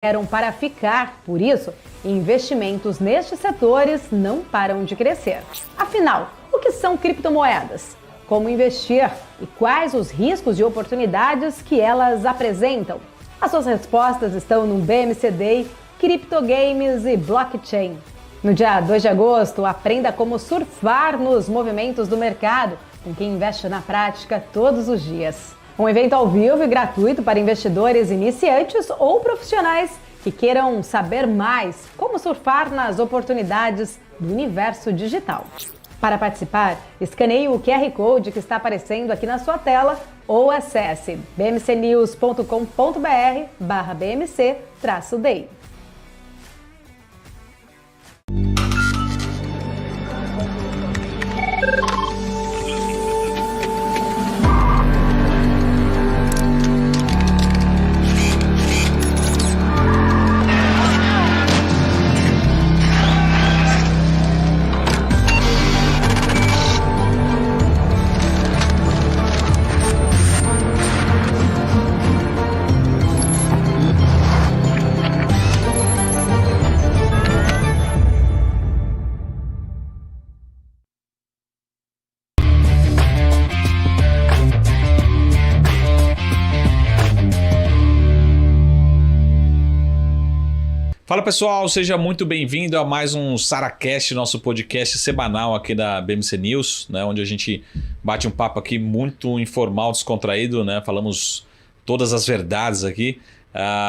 vieram para ficar, por isso, investimentos nestes setores não param de crescer. Afinal, o que são criptomoedas? Como investir e quais os riscos e oportunidades que elas apresentam? As suas respostas estão no BMC Day, Criptogames e Blockchain. No dia 2 de agosto, aprenda como surfar nos movimentos do mercado com quem investe na prática todos os dias. Um evento ao vivo e gratuito para investidores iniciantes ou profissionais que queiram saber mais como surfar nas oportunidades do universo digital. Para participar, escaneie o QR Code que está aparecendo aqui na sua tela ou acesse bmcnews.com.br/bmc-day. Fala pessoal, seja muito bem-vindo a mais um SaraCast, nosso podcast semanal aqui da BMC News, né, onde a gente bate um papo aqui muito informal, descontraído, né, falamos todas as verdades aqui,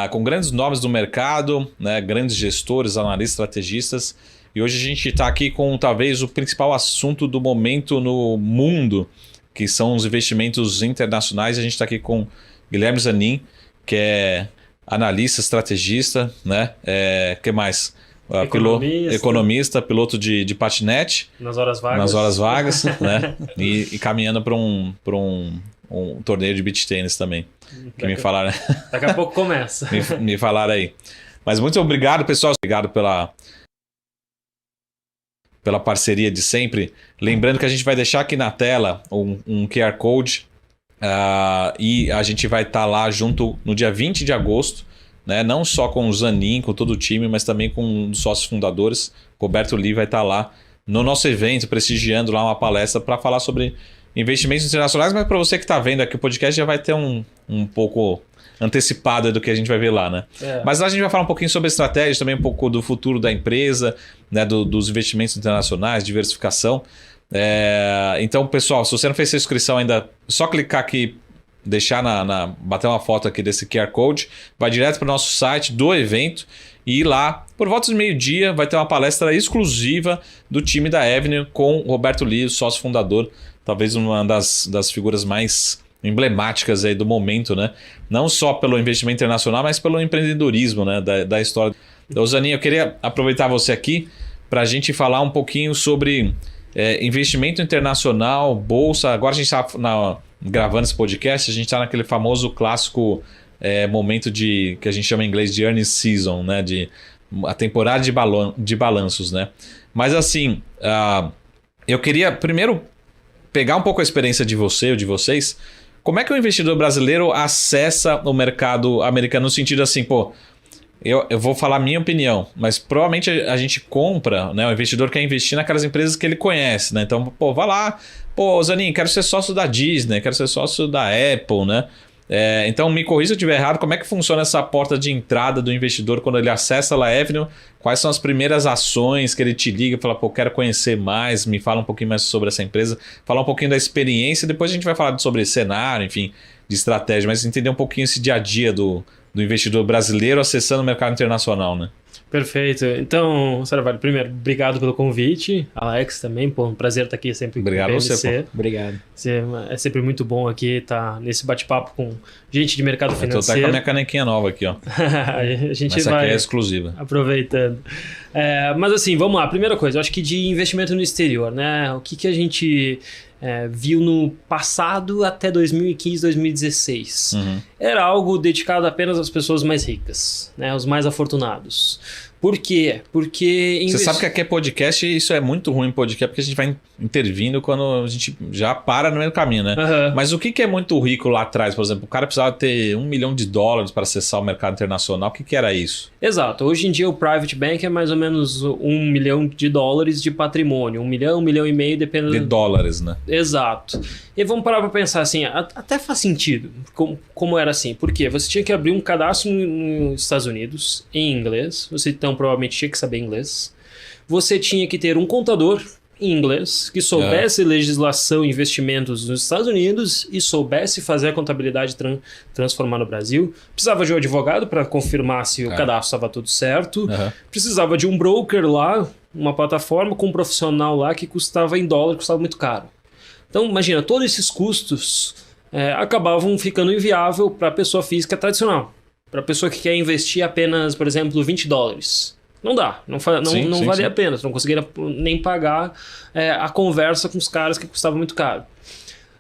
com grandes nomes do mercado, né, grandes gestores, analistas, estrategistas, e hoje a gente está aqui com talvez o principal assunto do momento no mundo, que são os investimentos internacionais. A gente está aqui com Guilherme Zanin, que é analista, estrategista, né? Que mais? Economista, piloto de patinete. Nas horas vagas. Nas horas vagas, né? E caminhando para um torneio de beach tennis também. Que me falaram. Daqui a pouco começa. me falaram aí. Mas muito obrigado, pessoal. Obrigado pela parceria de sempre. Lembrando que a gente vai deixar aqui na tela um QR Code. E a gente vai estar lá junto no dia 20 de agosto, né? Não só com o Zanin, com todo o time, mas também com um dos sócios fundadores. Roberto Lee vai estar lá no nosso evento, prestigiando lá uma palestra para falar sobre investimentos internacionais. Mas para você que está vendo aqui o podcast, já vai ter um pouco antecipado do que a gente vai ver lá, né? Mas lá a gente vai falar um pouquinho sobre estratégia, também um pouco do futuro da empresa, né? Dos investimentos internacionais, diversificação. Então, pessoal, se você não fez sua inscrição ainda, é só clicar aqui, deixar bater uma foto aqui desse QR Code, vai direto para o nosso site do evento e ir lá, por volta de meio-dia, vai ter uma palestra exclusiva do time da Avenue com o Roberto Lee, sócio fundador, talvez uma das figuras mais emblemáticas aí do momento, né? Não só pelo investimento internacional, mas pelo empreendedorismo, né? da história. Então, Zanin, eu queria aproveitar você aqui para a gente falar um pouquinho sobre investimento internacional, bolsa. Agora a gente está gravando esse podcast, a gente está naquele famoso clássico momento que a gente chama em inglês de earnings season, né? A temporada de balanços, né? Mas assim, eu queria primeiro pegar um pouco a experiência de você ou de vocês. Como é que o investidor brasileiro acessa o mercado americano no sentido assim, pô, eu vou falar a minha opinião, mas provavelmente a gente compra, né? O investidor quer investir naquelas empresas que ele conhece, né? Então, pô, vai lá, pô, Zanin, quero ser sócio da Disney, quero ser sócio da Apple, né? Então, me corrija se eu estiver errado, como é que funciona essa porta de entrada do investidor quando ele acessa a La Avenue? Quais são as primeiras ações que ele te liga e fala, pô, quero conhecer mais, me fala um pouquinho mais sobre essa empresa, falar um pouquinho da experiência, depois a gente vai falar sobre cenário, enfim, de estratégia, mas entender um pouquinho esse dia a dia do investidor brasileiro acessando o mercado internacional, né? Perfeito. Então, Saravalho, primeiro, obrigado pelo convite. Alex também, pô, um prazer estar aqui sempre com o BMC. Você, pô. Obrigado. É sempre muito bom aqui estar nesse bate-papo com gente de mercado financeiro. Eu tô até com a minha canequinha nova aqui, ó. A gente Essa vai aqui é exclusiva. Aproveitando. Mas assim, vamos lá. Primeira coisa, eu acho que de investimento no exterior, né? O que a gente viu no passado até 2015, 2016. Era algo dedicado apenas às pessoas mais ricas, né? Os mais afortunados. Por quê? Porque... Você sabe que aqui é podcast e isso é muito ruim em podcast, porque a gente vai intervindo quando a gente já para no meio do caminho, né? Uhum. Mas o que é muito rico lá atrás, por exemplo? O cara precisava ter $1 milhão para acessar o mercado internacional. O que era isso? Exato. Hoje em dia o Private Bank é mais ou menos $1 milhão de patrimônio. 1 milhão, 1,5 milhão, dependendo... De dólares, né? Exato. E vamos parar para pensar assim, até faz sentido como era assim. Por quê? Você tinha que abrir um cadastro nos Estados Unidos em inglês. Você então provavelmente tinha que saber inglês. Você tinha que ter um contador em inglês que soubesse legislação e investimentos nos Estados Unidos e soubesse fazer a contabilidade transformar no Brasil. Precisava de um advogado para confirmar se o cadastro estava tudo certo. Precisava de um broker lá, uma plataforma com um profissional lá que custava em dólar, custava muito caro. Então, imagina, todos esses custos acabavam ficando inviável para a pessoa física tradicional. Para a pessoa que quer investir apenas, por exemplo, $20. Não dá, não valia a pena. Você não conseguiria nem pagar a conversa com os caras que custava muito caro.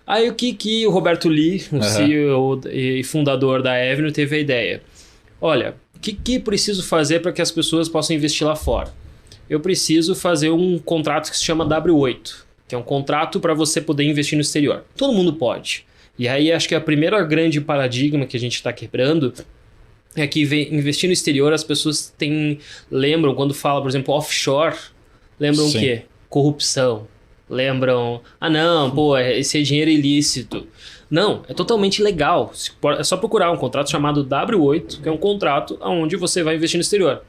Aí o que o Roberto Lee, o CEO e fundador da Avenue, teve a ideia? Olha, o que preciso fazer para que as pessoas possam investir lá fora? Eu preciso fazer um contrato que se chama W8, que é um contrato para você poder investir no exterior. Todo mundo pode. E aí acho que a primeira grande paradigma que a gente está quebrando é que investir no exterior, as pessoas lembram, quando fala, por exemplo, offshore, lembram o quê? Corrupção. Lembram, esse é dinheiro ilícito. Não, é totalmente legal. É só procurar um contrato chamado W8, que é um contrato onde você vai investir no exterior.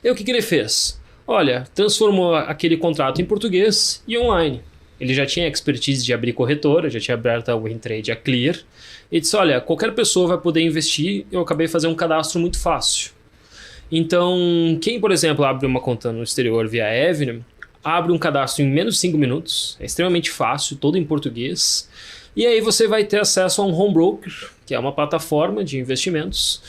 E o que ele fez? Olha, transformou aquele contrato em português e online. Ele já tinha expertise de abrir corretora, já tinha aberto a WinTrade, a Clear. E disse, olha, qualquer pessoa vai poder investir. Eu acabei de fazer um cadastro muito fácil. Então, quem, por exemplo, abre uma conta no exterior via Avenue, abre um cadastro em menos de 5 minutos. É extremamente fácil, todo em português. E aí você vai ter acesso a um home broker, que é uma plataforma de investimentos,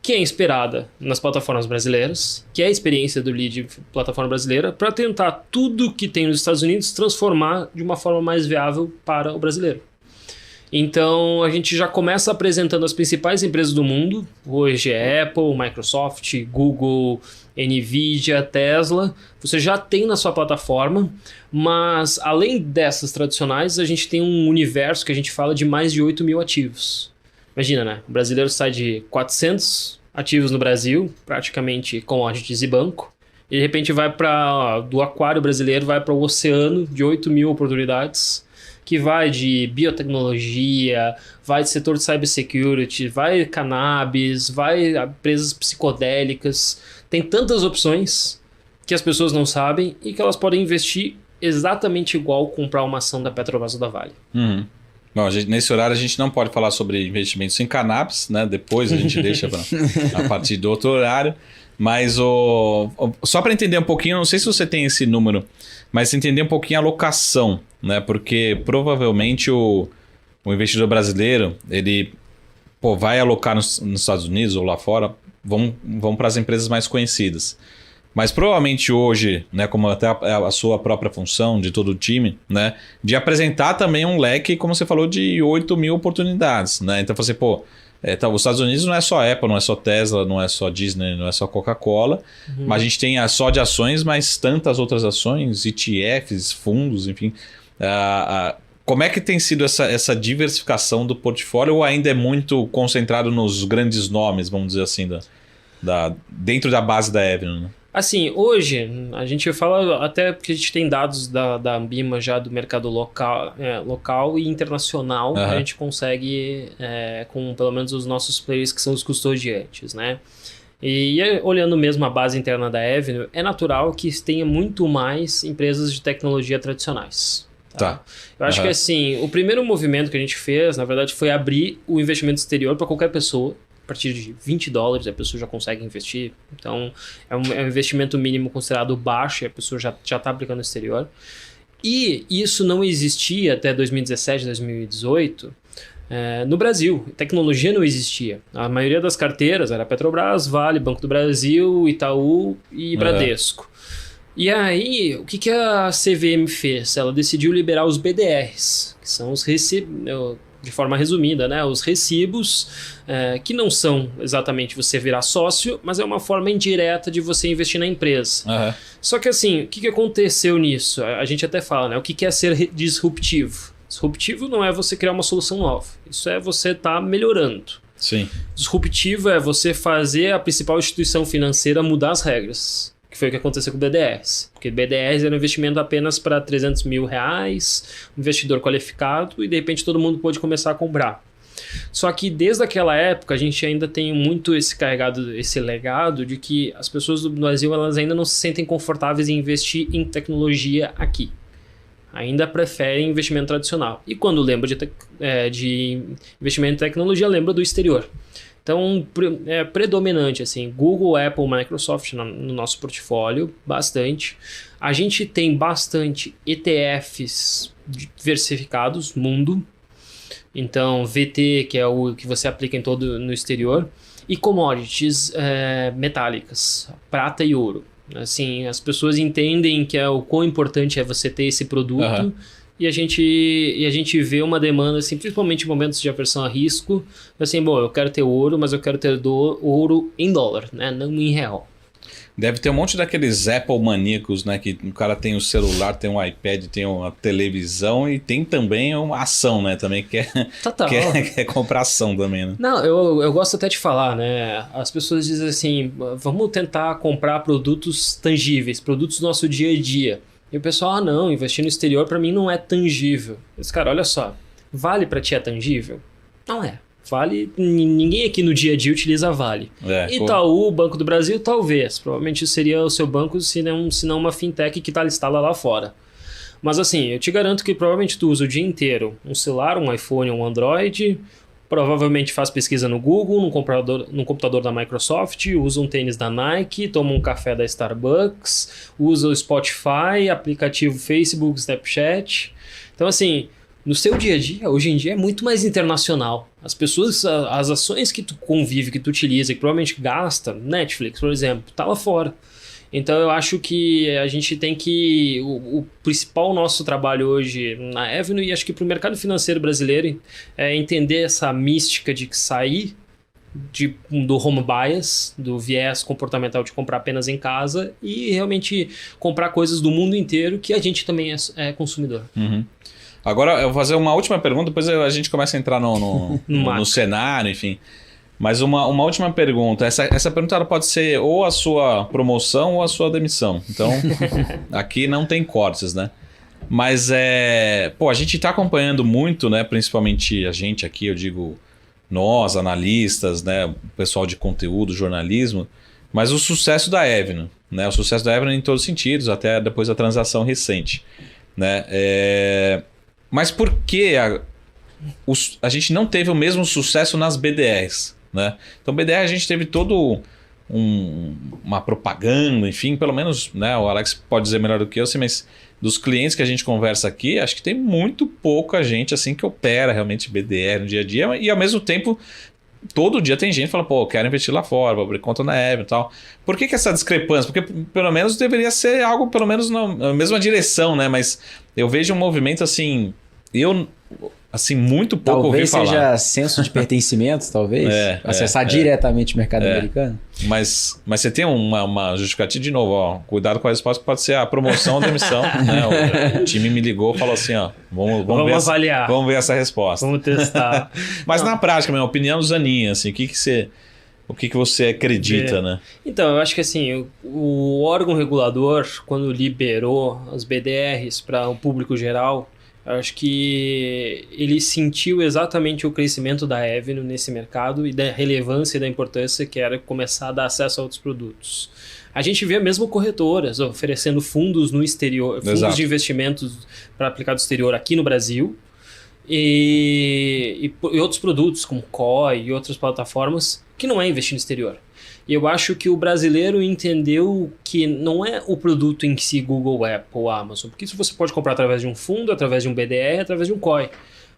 que é inspirada nas plataformas brasileiras, que é a experiência do lead plataforma brasileira, para tentar tudo que tem nos Estados Unidos transformar de uma forma mais viável para o brasileiro. Então a gente já começa apresentando as principais empresas do mundo, hoje é Apple, Microsoft, Google, Nvidia, Tesla, você já tem na sua plataforma, mas além dessas tradicionais, a gente tem um universo que a gente fala de mais de 8 mil ativos. Imagina, né? O brasileiro sai de 400 ativos no Brasil, praticamente commodities e banco, e de repente vai do aquário brasileiro, vai para o oceano de 8 mil oportunidades, que vai de biotecnologia, vai de setor de cybersecurity, vai cannabis, vai empresas psicodélicas. Tem tantas opções que as pessoas não sabem e que elas podem investir exatamente igual comprar uma ação da Petrobras ou da Vale. Uhum. Bom, nesse horário a gente não pode falar sobre investimentos em cannabis, né? Depois a gente deixa a partir do outro horário. Mas só para entender um pouquinho, não sei se você tem esse número, mas entender um pouquinho a alocação, né? Porque provavelmente o investidor brasileiro, ele vai alocar nos Estados Unidos ou lá fora, vão para as empresas mais conhecidas. Mas provavelmente hoje, né, como até a sua própria função de todo o time, né, de apresentar também um leque, como você falou, de 8 mil oportunidades. Né? Então você, os Estados Unidos não é só Apple, não é só Tesla, não é só Disney, não é só Coca-Cola, mas a gente tem só de ações, mas tantas outras ações, ETFs, fundos, enfim. Como é que tem sido essa diversificação do portfólio ou ainda é muito concentrado nos grandes nomes, vamos dizer assim, dentro da base da Avenue, né? Assim, hoje, a gente fala até porque a gente tem dados da Ambima já do mercado local e internacional, a gente consegue, com pelo menos os nossos players que são os custodiantes, né? E olhando mesmo a base interna da Avenue, é natural que tenha muito mais empresas de tecnologia tradicionais. Tá? Eu acho que assim, o primeiro movimento que a gente fez, na verdade, foi abrir o investimento exterior para qualquer pessoa. A partir de $20 a pessoa já consegue investir. Então, é um investimento mínimo considerado baixo e a pessoa já está aplicando no exterior. E isso não existia até 2017, 2018 no Brasil. Tecnologia não existia. A maioria das carteiras era Petrobras, Vale, Banco do Brasil, Itaú e Bradesco. E aí, o que a CVM fez? Ela decidiu liberar os BDRs, que são os de forma resumida, né? Os recibos, que não são exatamente você virar sócio, mas é uma forma indireta de você investir na empresa. Uhum. Só que assim, o que aconteceu nisso? A gente até fala, né? O que é ser disruptivo? Disruptivo não é você criar uma solução nova. Isso é você estar melhorando. Sim. Disruptivo é você fazer a principal instituição financeira mudar as regras. Que foi o que aconteceu com o BDRs. Porque o BDRs era um investimento apenas para R$300 mil, um investidor qualificado, e de repente todo mundo pôde começar a comprar. Só que desde aquela época a gente ainda tem muito esse legado de que as pessoas do Brasil elas ainda não se sentem confortáveis em investir em tecnologia aqui. Ainda preferem investimento tradicional. E quando lembra de investimento em tecnologia, lembra do exterior. Então, é predominante, assim, Google, Apple, Microsoft no nosso portfólio, bastante. A gente tem bastante ETFs diversificados, mundo. Então, VT, que é o que você aplica no exterior. E commodities metálicas, prata e ouro. Assim, as pessoas entendem que o quão importante é você ter esse produto. E a gente vê uma demanda, assim, principalmente em momentos de aversão a risco, assim, bom, eu quero ter ouro, mas eu quero ter ouro em dólar, né? Não em real. Deve ter um monte daqueles Apple maníacos, né? Que o cara tem o celular, tem um iPad, tem uma televisão e tem também uma ação, né? Também quer comprar ação também, né? Não, eu gosto até de falar, né? As pessoas dizem assim, vamos tentar comprar produtos tangíveis, produtos do nosso dia a dia. E o pessoal, não, investir no exterior para mim não é tangível. Mas, cara, olha só, vale para ti é tangível? Não é. Vale, ninguém aqui no dia a dia utiliza Vale. Itaú, Banco do Brasil, talvez. Provavelmente seria o seu banco, se não uma fintech que está listada lá fora. Mas assim, eu te garanto que provavelmente tu usa o dia inteiro um celular, um iPhone, um Android, provavelmente faz pesquisa no Google, num computador da Microsoft, usa um tênis da Nike, toma um café da Starbucks, usa o Spotify, aplicativo Facebook, Snapchat. Então assim, no seu dia a dia, hoje em dia é muito mais internacional. As pessoas, as ações que tu convive, que tu utiliza, que provavelmente gasta, Netflix, por exemplo, tá lá fora. Então eu acho que a gente tem que... O principal nosso trabalho hoje na Avenue, e acho que para o mercado financeiro brasileiro, é entender essa mística de sair do home bias, do viés comportamental de comprar apenas em casa e realmente comprar coisas do mundo inteiro que a gente também é consumidor. Uhum. Agora eu vou fazer uma última pergunta, depois a gente começa a entrar no cenário, enfim. Mas uma última pergunta. Essa pergunta ela pode ser ou a sua promoção ou a sua demissão. Então, aqui não tem cortes, né? Mas a gente está acompanhando muito, né? Principalmente a gente aqui, eu digo nós, analistas, né? O pessoal de conteúdo, jornalismo. Mas o sucesso da Avenue, né? O sucesso da Avenue em todos os sentidos, até depois da transação recente, né? Mas por que a gente não teve o mesmo sucesso nas BDRs? Né? Então, BDR a gente teve todo uma propaganda, enfim, pelo menos, né, o Alex pode dizer melhor do que eu, assim, mas dos clientes que a gente conversa aqui, acho que tem muito pouca gente assim que opera realmente BDR no dia a dia, e ao mesmo tempo, todo dia tem gente que fala, pô, eu quero investir lá fora, vou abrir conta na Avenue e tal. Por que essa discrepância? Porque pelo menos deveria ser algo, pelo menos na mesma direção, né? Mas eu vejo um movimento assim, assim, muito pouco ouvi falar. Talvez seja senso de pertencimento, talvez. Acessar diretamente o mercado americano. Mas você tem uma justificativa, de novo, ó, cuidado com a resposta, que pode ser a promoção ou a demissão. Né? O time me ligou e falou assim, ó, vamos ver avaliar. Vamos ver essa resposta. Vamos testar. Mas na prática, minha opinião, Zaninha, assim, o que você acredita, né? Então, eu acho que assim, o órgão regulador, quando liberou as BDRs para o público geral, eu acho que ele sentiu exatamente o crescimento da Avenue nesse mercado e da relevância e da importância que era começar a dar acesso a outros produtos. A gente vê mesmo corretoras oferecendo fundos no exterior, fundos de investimentos para aplicar no exterior aqui no Brasil e outros produtos como COI e outras plataformas que não é investir no exterior. E eu acho que o brasileiro entendeu que não é o produto em si, Google, Apple, Amazon. Porque isso você pode comprar através de um fundo, através de um BDR, através de um COI.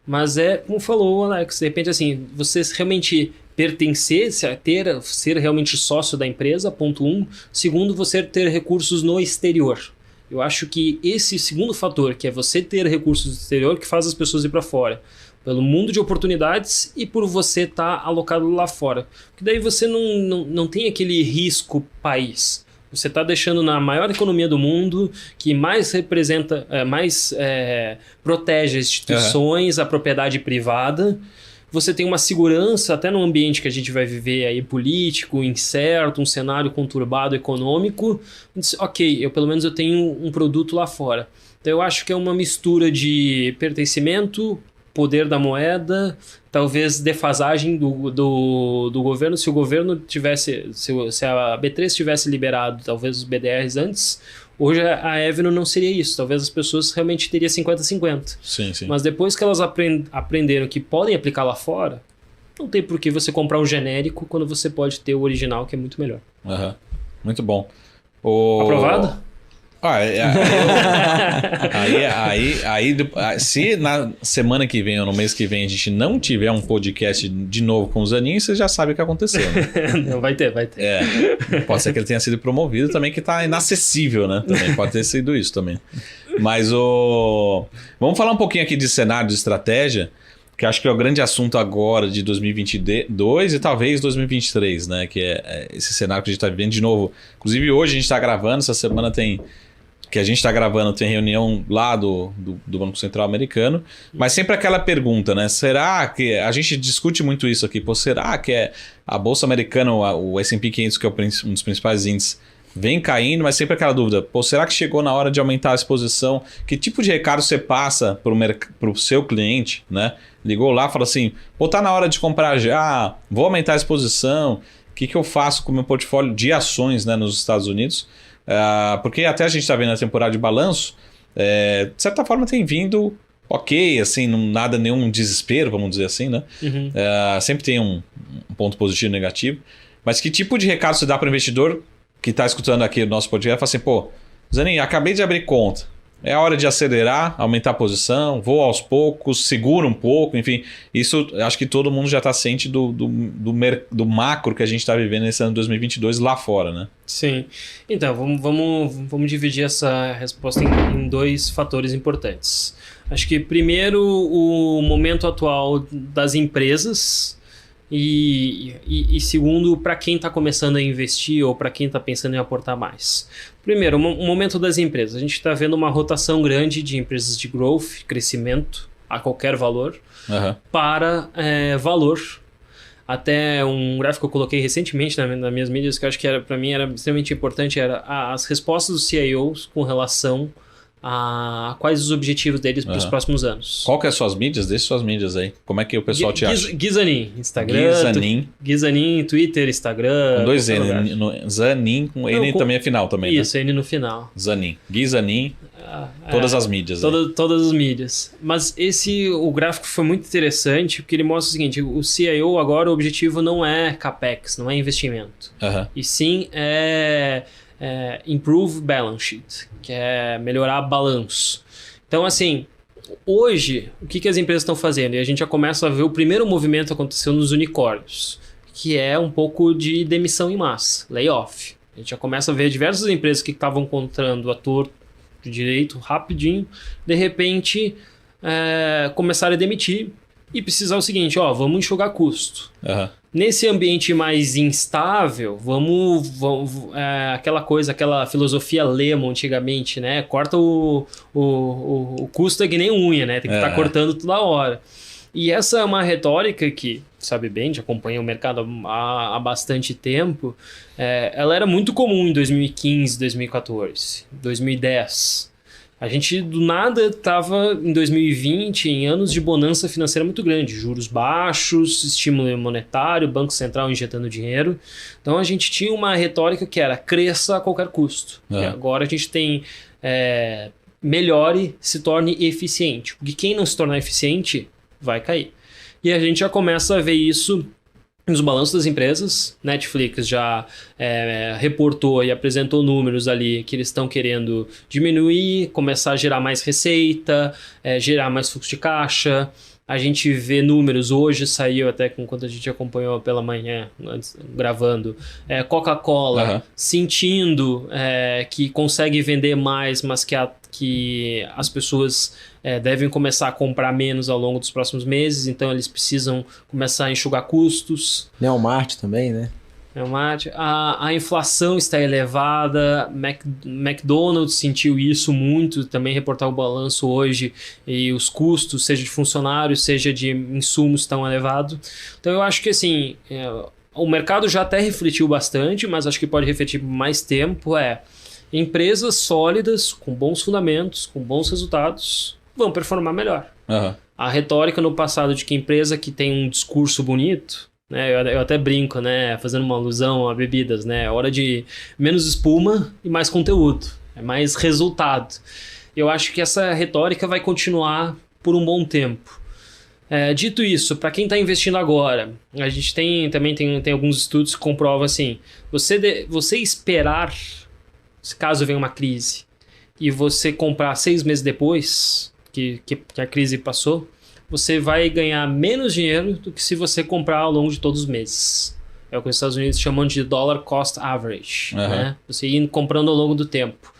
Mas como falou o Alex, de repente assim, você realmente pertencer, ser realmente sócio da empresa, ponto 1. Segundo, você ter recursos no exterior. Eu acho que esse segundo fator, que é você ter recursos no exterior, que faz as pessoas ir para fora. pelo mundo de oportunidades e por você estar alocado lá fora. Porque daí você não tem aquele risco país. Você está deixando na maior economia do mundo, que mais representa, protege as instituições, a propriedade privada. Você tem uma segurança, até no ambiente que a gente vai viver aí, político, incerto, um cenário conturbado econômico. Ok, pelo menos eu tenho um produto lá fora. Então eu acho que é uma mistura de pertencimento, poder da moeda, talvez defasagem do governo. Se o governo tivesse, se a B3 tivesse liberado talvez os BDRs antes, hoje a Avenue não seria isso. Talvez as pessoas realmente teriam 50-50. Sim. Mas depois que elas aprenderam que podem aplicar lá fora, não tem por que você comprar um genérico quando você pode ter o original, que é muito melhor. Muito bom. Aprovado? Se na semana que vem ou no mês que vem a gente não tiver um podcast de novo com o Zanin, você já sabe o que aconteceu, né? Não, vai ter. Pode ser que ele tenha sido promovido também, que tá inacessível, né? Também pode ter sido isso também. Mas vamos falar um pouquinho aqui de cenário de estratégia, que acho que é o grande assunto agora de 2022 e talvez 2023, né? Que é esse cenário que a gente está vivendo de novo. Inclusive hoje a gente está gravando, essa semana tem reunião lá do Banco Central americano, mas sempre aquela pergunta, né? Será que... A gente discute muito isso aqui, será que a Bolsa Americana, o S&P 500, que é um dos principais índices, vem caindo, mas sempre aquela dúvida, será que chegou na hora de aumentar a exposição? Que tipo de recado você passa para o seu cliente, né? Ligou lá, fala assim, tá na hora de comprar já, vou aumentar a exposição, o que eu faço com o meu portfólio de ações, né, nos Estados Unidos? Porque até a gente está vendo a temporada de balanço, de certa forma tem vindo ok, assim, nada, nenhum desespero, vamos dizer assim, né? Sempre tem um ponto positivo e negativo, mas que tipo de recado você dá para o investidor que está escutando aqui o nosso podcast? Fala assim, Zanin, acabei de abrir conta, é a hora de acelerar, aumentar a posição, vou aos poucos, segura um pouco, enfim. Isso acho que todo mundo já está ciente do macro que a gente está vivendo nesse ano de 2022 lá fora, né? Sim. Então, vamos dividir essa resposta em dois fatores importantes. Acho que primeiro o momento atual das empresas e segundo, para quem está começando a investir ou para quem está pensando em aportar mais. Primeiro, o momento das empresas. A gente está vendo uma rotação grande de empresas de growth, crescimento, a qualquer valor, para valor. Até um gráfico que eu coloquei recentemente nas minhas mídias, que eu acho que para mim era extremamente importante, era as respostas dos CIOs com relação a quais os objetivos deles para os próximos anos. Qual que é as suas mídias? Deixe suas mídias aí. Como é que o pessoal te acha? Gizanin, Instagram. Gizanin, Twitter, Instagram. Com 2 N. Zanin, com N também é final também, isso, né? N no final. Zanin. Gizanin, todas as mídias. Todas as mídias. Mas o gráfico foi muito interessante, porque ele mostra o seguinte, o CIO agora, o objetivo não é CAPEX, não é investimento. E sim improve balance sheet, que é melhorar balanço. Então, assim, hoje, o que as empresas estão fazendo? E a gente já começa a ver o primeiro movimento aconteceu nos unicórnios, que é um pouco de demissão em massa, layoff. A gente já começa a ver diversas empresas que estavam encontrando ator de direito rapidinho, de repente começaram a demitir e precisar o seguinte, vamos enxugar custo. Nesse ambiente mais instável, vamos aquela filosofia Lehman antigamente, né? Corta o custo é que nem unha, né? Tem que estar cortando toda hora. E essa é uma retórica que, sabe bem, já acompanha o mercado há bastante tempo, ela era muito comum em 2015, 2014, 2010. A gente, do nada, estava em 2020 em anos de bonança financeira muito grande. Juros baixos, estímulo monetário, Banco Central injetando dinheiro. Então, a gente tinha uma retórica que era cresça a qualquer custo. E agora a gente tem melhore, se torne eficiente. Porque quem não se tornar eficiente vai cair. E a gente já começa a ver isso nos balanços das empresas. Netflix já reportou e apresentou números ali que eles estão querendo diminuir, começar a gerar mais receita, gerar mais fluxo de caixa. A gente vê números, hoje saiu até enquanto a gente acompanhou pela manhã, gravando, Coca-Cola sentindo que consegue vender mais, mas que que as pessoas devem começar a comprar menos ao longo dos próximos meses, então eles precisam começar a enxugar custos. Neomart também, né? A inflação está elevada, McDonald's sentiu isso muito, também reportar o balanço hoje, e os custos, seja de funcionários, seja de insumos, estão elevados. Então eu acho que assim, o mercado já até refletiu bastante, mas acho que pode refletir por mais tempo, empresas sólidas, com bons fundamentos, com bons resultados, vão performar melhor. Uhum. A retórica no passado de que empresa que tem um discurso bonito, né, eu até brinco, né, fazendo uma alusão a bebidas, né, é hora de menos espuma e mais conteúdo, é mais resultado. Eu acho que essa retórica vai continuar por um bom tempo. Dito isso, para quem está investindo agora, a gente também tem alguns estudos que comprovam assim, você esperar, caso venha uma crise, e você comprar 6 meses depois que a crise passou, você vai ganhar menos dinheiro do que se você comprar ao longo de todos os meses. É o que os Estados Unidos chamam de dollar cost average. Uhum. Né? Você ir comprando ao longo do tempo.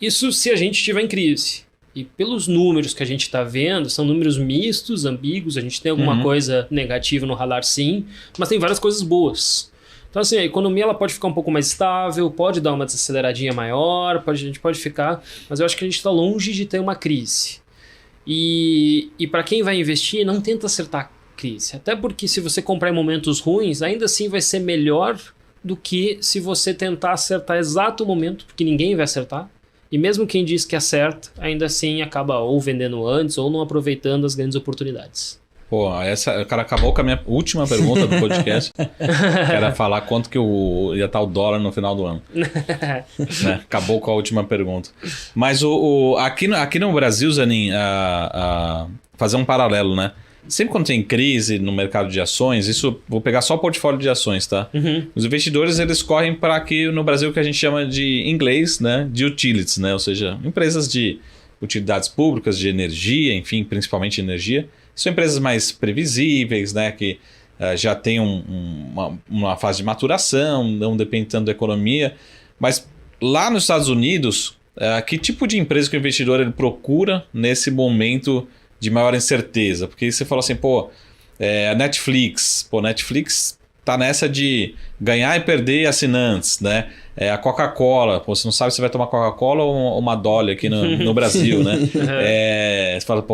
Isso se a gente estiver em crise. E pelos números que a gente está vendo, são números mistos, ambíguos, a gente tem alguma coisa negativa no radar sim, mas tem várias coisas boas. Então assim, a economia ela pode ficar um pouco mais estável, pode dar uma desaceleradinha maior, a gente pode ficar, mas eu acho que a gente está longe de ter uma crise. E para quem vai investir, não tenta acertar a crise. Até porque se você comprar em momentos ruins, ainda assim vai ser melhor do que se você tentar acertar exato o momento, porque ninguém vai acertar. E mesmo quem diz que acerta, ainda assim acaba ou vendendo antes ou não aproveitando as grandes oportunidades. Pô, o cara acabou com a minha última pergunta do podcast, que era falar quanto que ia estar o dólar no final do ano. Né? Acabou com a última pergunta. Mas aqui no Brasil, Zanin, fazer um paralelo, né? Sempre quando tem crise no mercado de ações, vou pegar só o portfólio de ações, tá? Uhum. Os investidores, eles correm para aqui no Brasil que a gente chama de, em inglês, né? De utilities, né? Ou seja, empresas de utilidades públicas, de energia, enfim, principalmente energia. São empresas mais previsíveis, né? Que já têm uma fase de maturação, não dependem tanto da economia. Mas lá nos Estados Unidos, que tipo de empresa que o investidor ele procura nesse momento de maior incerteza? Porque você fala assim, a Netflix. Netflix tá nessa de ganhar e perder assinantes, né? A Coca-Cola, você não sabe se vai tomar Coca-Cola ou uma Dolly aqui no Brasil, né? Você fala,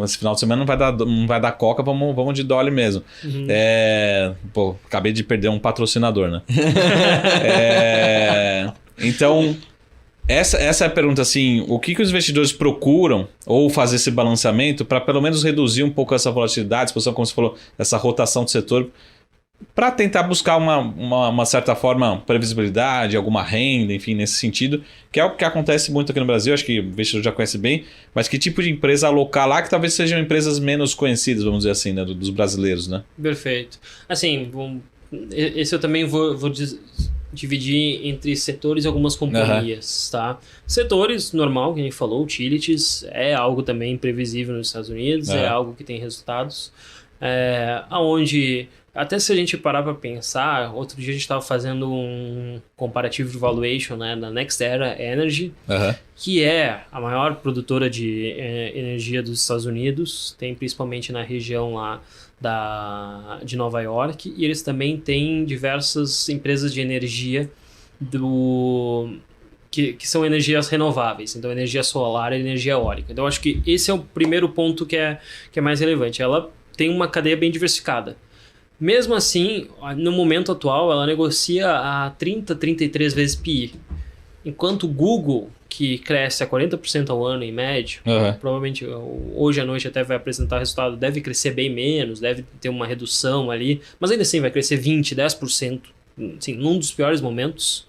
esse final de semana não vai dar Coca, vamos de Dolly mesmo. Uhum. Acabei de perder um patrocinador, né? Então, essa é a pergunta, assim, o que os investidores procuram ou fazer esse balanceamento para pelo menos reduzir um pouco essa volatilidade, como você falou, essa rotação do setor, para tentar buscar uma certa forma previsibilidade, alguma renda, enfim, nesse sentido, que é o que acontece muito aqui no Brasil, acho que o investidor já conhece bem, mas que tipo de empresa alocar lá que talvez sejam empresas menos conhecidas, vamos dizer assim, né, dos brasileiros, né? Perfeito. Assim, esse eu também vou dividir entre setores e algumas companhias, tá? Setores, normal, que a gente falou, utilities, é algo também previsível nos Estados Unidos, é algo que tem resultados, aonde, até se a gente parar para pensar, outro dia a gente estava fazendo um comparativo de valuation, né, na NextEra Energy, que é a maior produtora de energia dos Estados Unidos, tem principalmente na região lá de Nova York, e eles também têm diversas empresas de energia que são energias renováveis, então energia solar e energia eólica. Então eu acho que esse é o primeiro ponto que é mais relevante. Ela tem uma cadeia bem diversificada. Mesmo assim, no momento atual, ela negocia a 30, 33 vezes PI. Enquanto o Google, que cresce a 40% ao ano em média, provavelmente hoje à noite até vai apresentar resultado, deve crescer bem menos, deve ter uma redução ali, mas ainda assim vai crescer 20, 10%, assim, num dos piores momentos,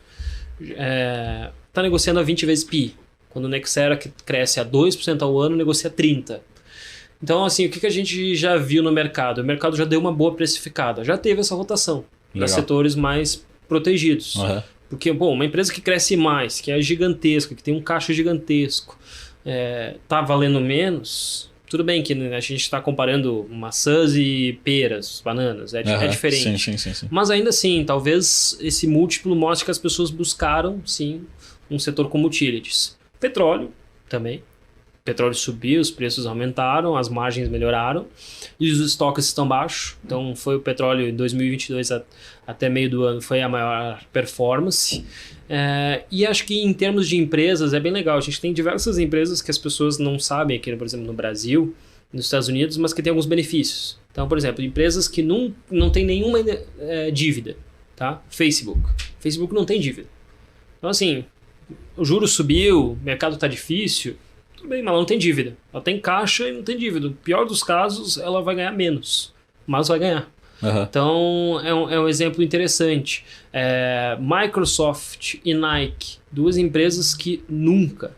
está negociando a 20 vezes PI. Quando o Nexera, que cresce a 2% ao ano, negocia 30%. Então, assim, o que a gente já viu no mercado? O mercado já deu uma boa precificada, já teve essa rotação para setores mais protegidos. Porque, uma empresa que cresce mais, que é gigantesca, que tem um caixa gigantesco, tá valendo menos, tudo bem que a gente está comparando maçãs e peras, bananas, é diferente. Sim. Mas ainda assim, talvez esse múltiplo mostre que as pessoas buscaram, sim, um setor como utilities. Petróleo, também. O petróleo subiu, os preços aumentaram, as margens melhoraram e os estoques estão baixos. Então foi o petróleo em 2022 até meio do ano, foi a maior performance. E acho que em termos de empresas é bem legal. A gente tem diversas empresas que as pessoas não sabem aqui, por exemplo, no Brasil, nos Estados Unidos, mas que tem alguns benefícios. Então, por exemplo, empresas que não tem nenhuma dívida, tá? Facebook não tem dívida. Então, assim, o juro subiu, o mercado está difícil, tudo bem, mas ela não tem dívida. Ela tem caixa e não tem dívida. No pior dos casos, ela vai ganhar menos, mas vai ganhar. Uhum. Então, é um exemplo interessante. Microsoft e Nike, duas empresas que nunca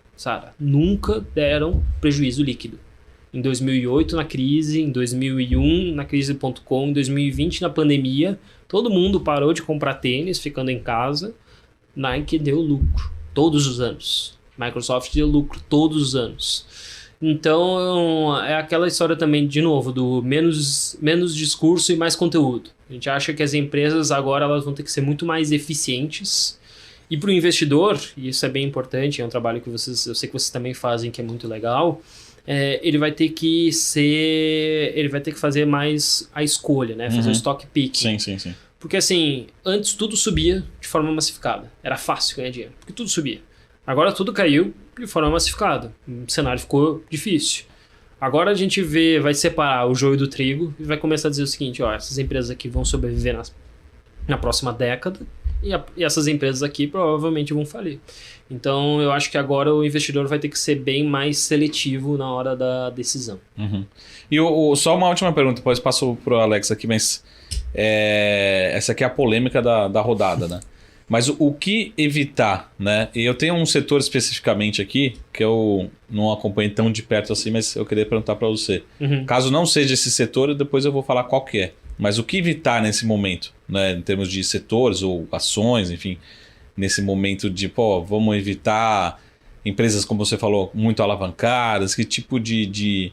deram prejuízo líquido. Em 2008, na crise, em 2001, na crise.com, em 2020, na pandemia, todo mundo parou de comprar tênis, ficando em casa. Nike deu lucro todos os anos. Microsoft deu lucro todos os anos. Então, é aquela história também, de novo, do menos discurso e mais conteúdo. A gente acha que as empresas agora elas vão ter que ser muito mais eficientes. E para o investidor, e isso é bem importante, é um trabalho que eu sei que vocês também fazem, que é muito legal, ele vai ter que fazer mais a escolha, né? Fazer o stock picking. Sim. Porque assim, antes tudo subia de forma massificada. Era fácil ganhar dinheiro, porque tudo subia. Agora tudo caiu de forma massificada. O cenário ficou difícil. Agora a gente vai separar o joio do trigo e vai começar a dizer o seguinte, essas empresas aqui vão sobreviver na próxima década e essas empresas aqui provavelmente vão falir. Então eu acho que agora o investidor vai ter que ser bem mais seletivo na hora da decisão. Uhum. E só uma última pergunta, depois passo para o Alex aqui, mas essa aqui é a polêmica da rodada, né? Mas o que evitar, né? E eu tenho um setor especificamente aqui, que eu não acompanho tão de perto assim, mas eu queria perguntar para você. Uhum. Caso não seja esse setor, depois eu vou falar qual que é. Mas o que evitar nesse momento, né? Em termos de setores ou ações, enfim, nesse momento de, vamos evitar empresas, como você falou, muito alavancadas, que tipo de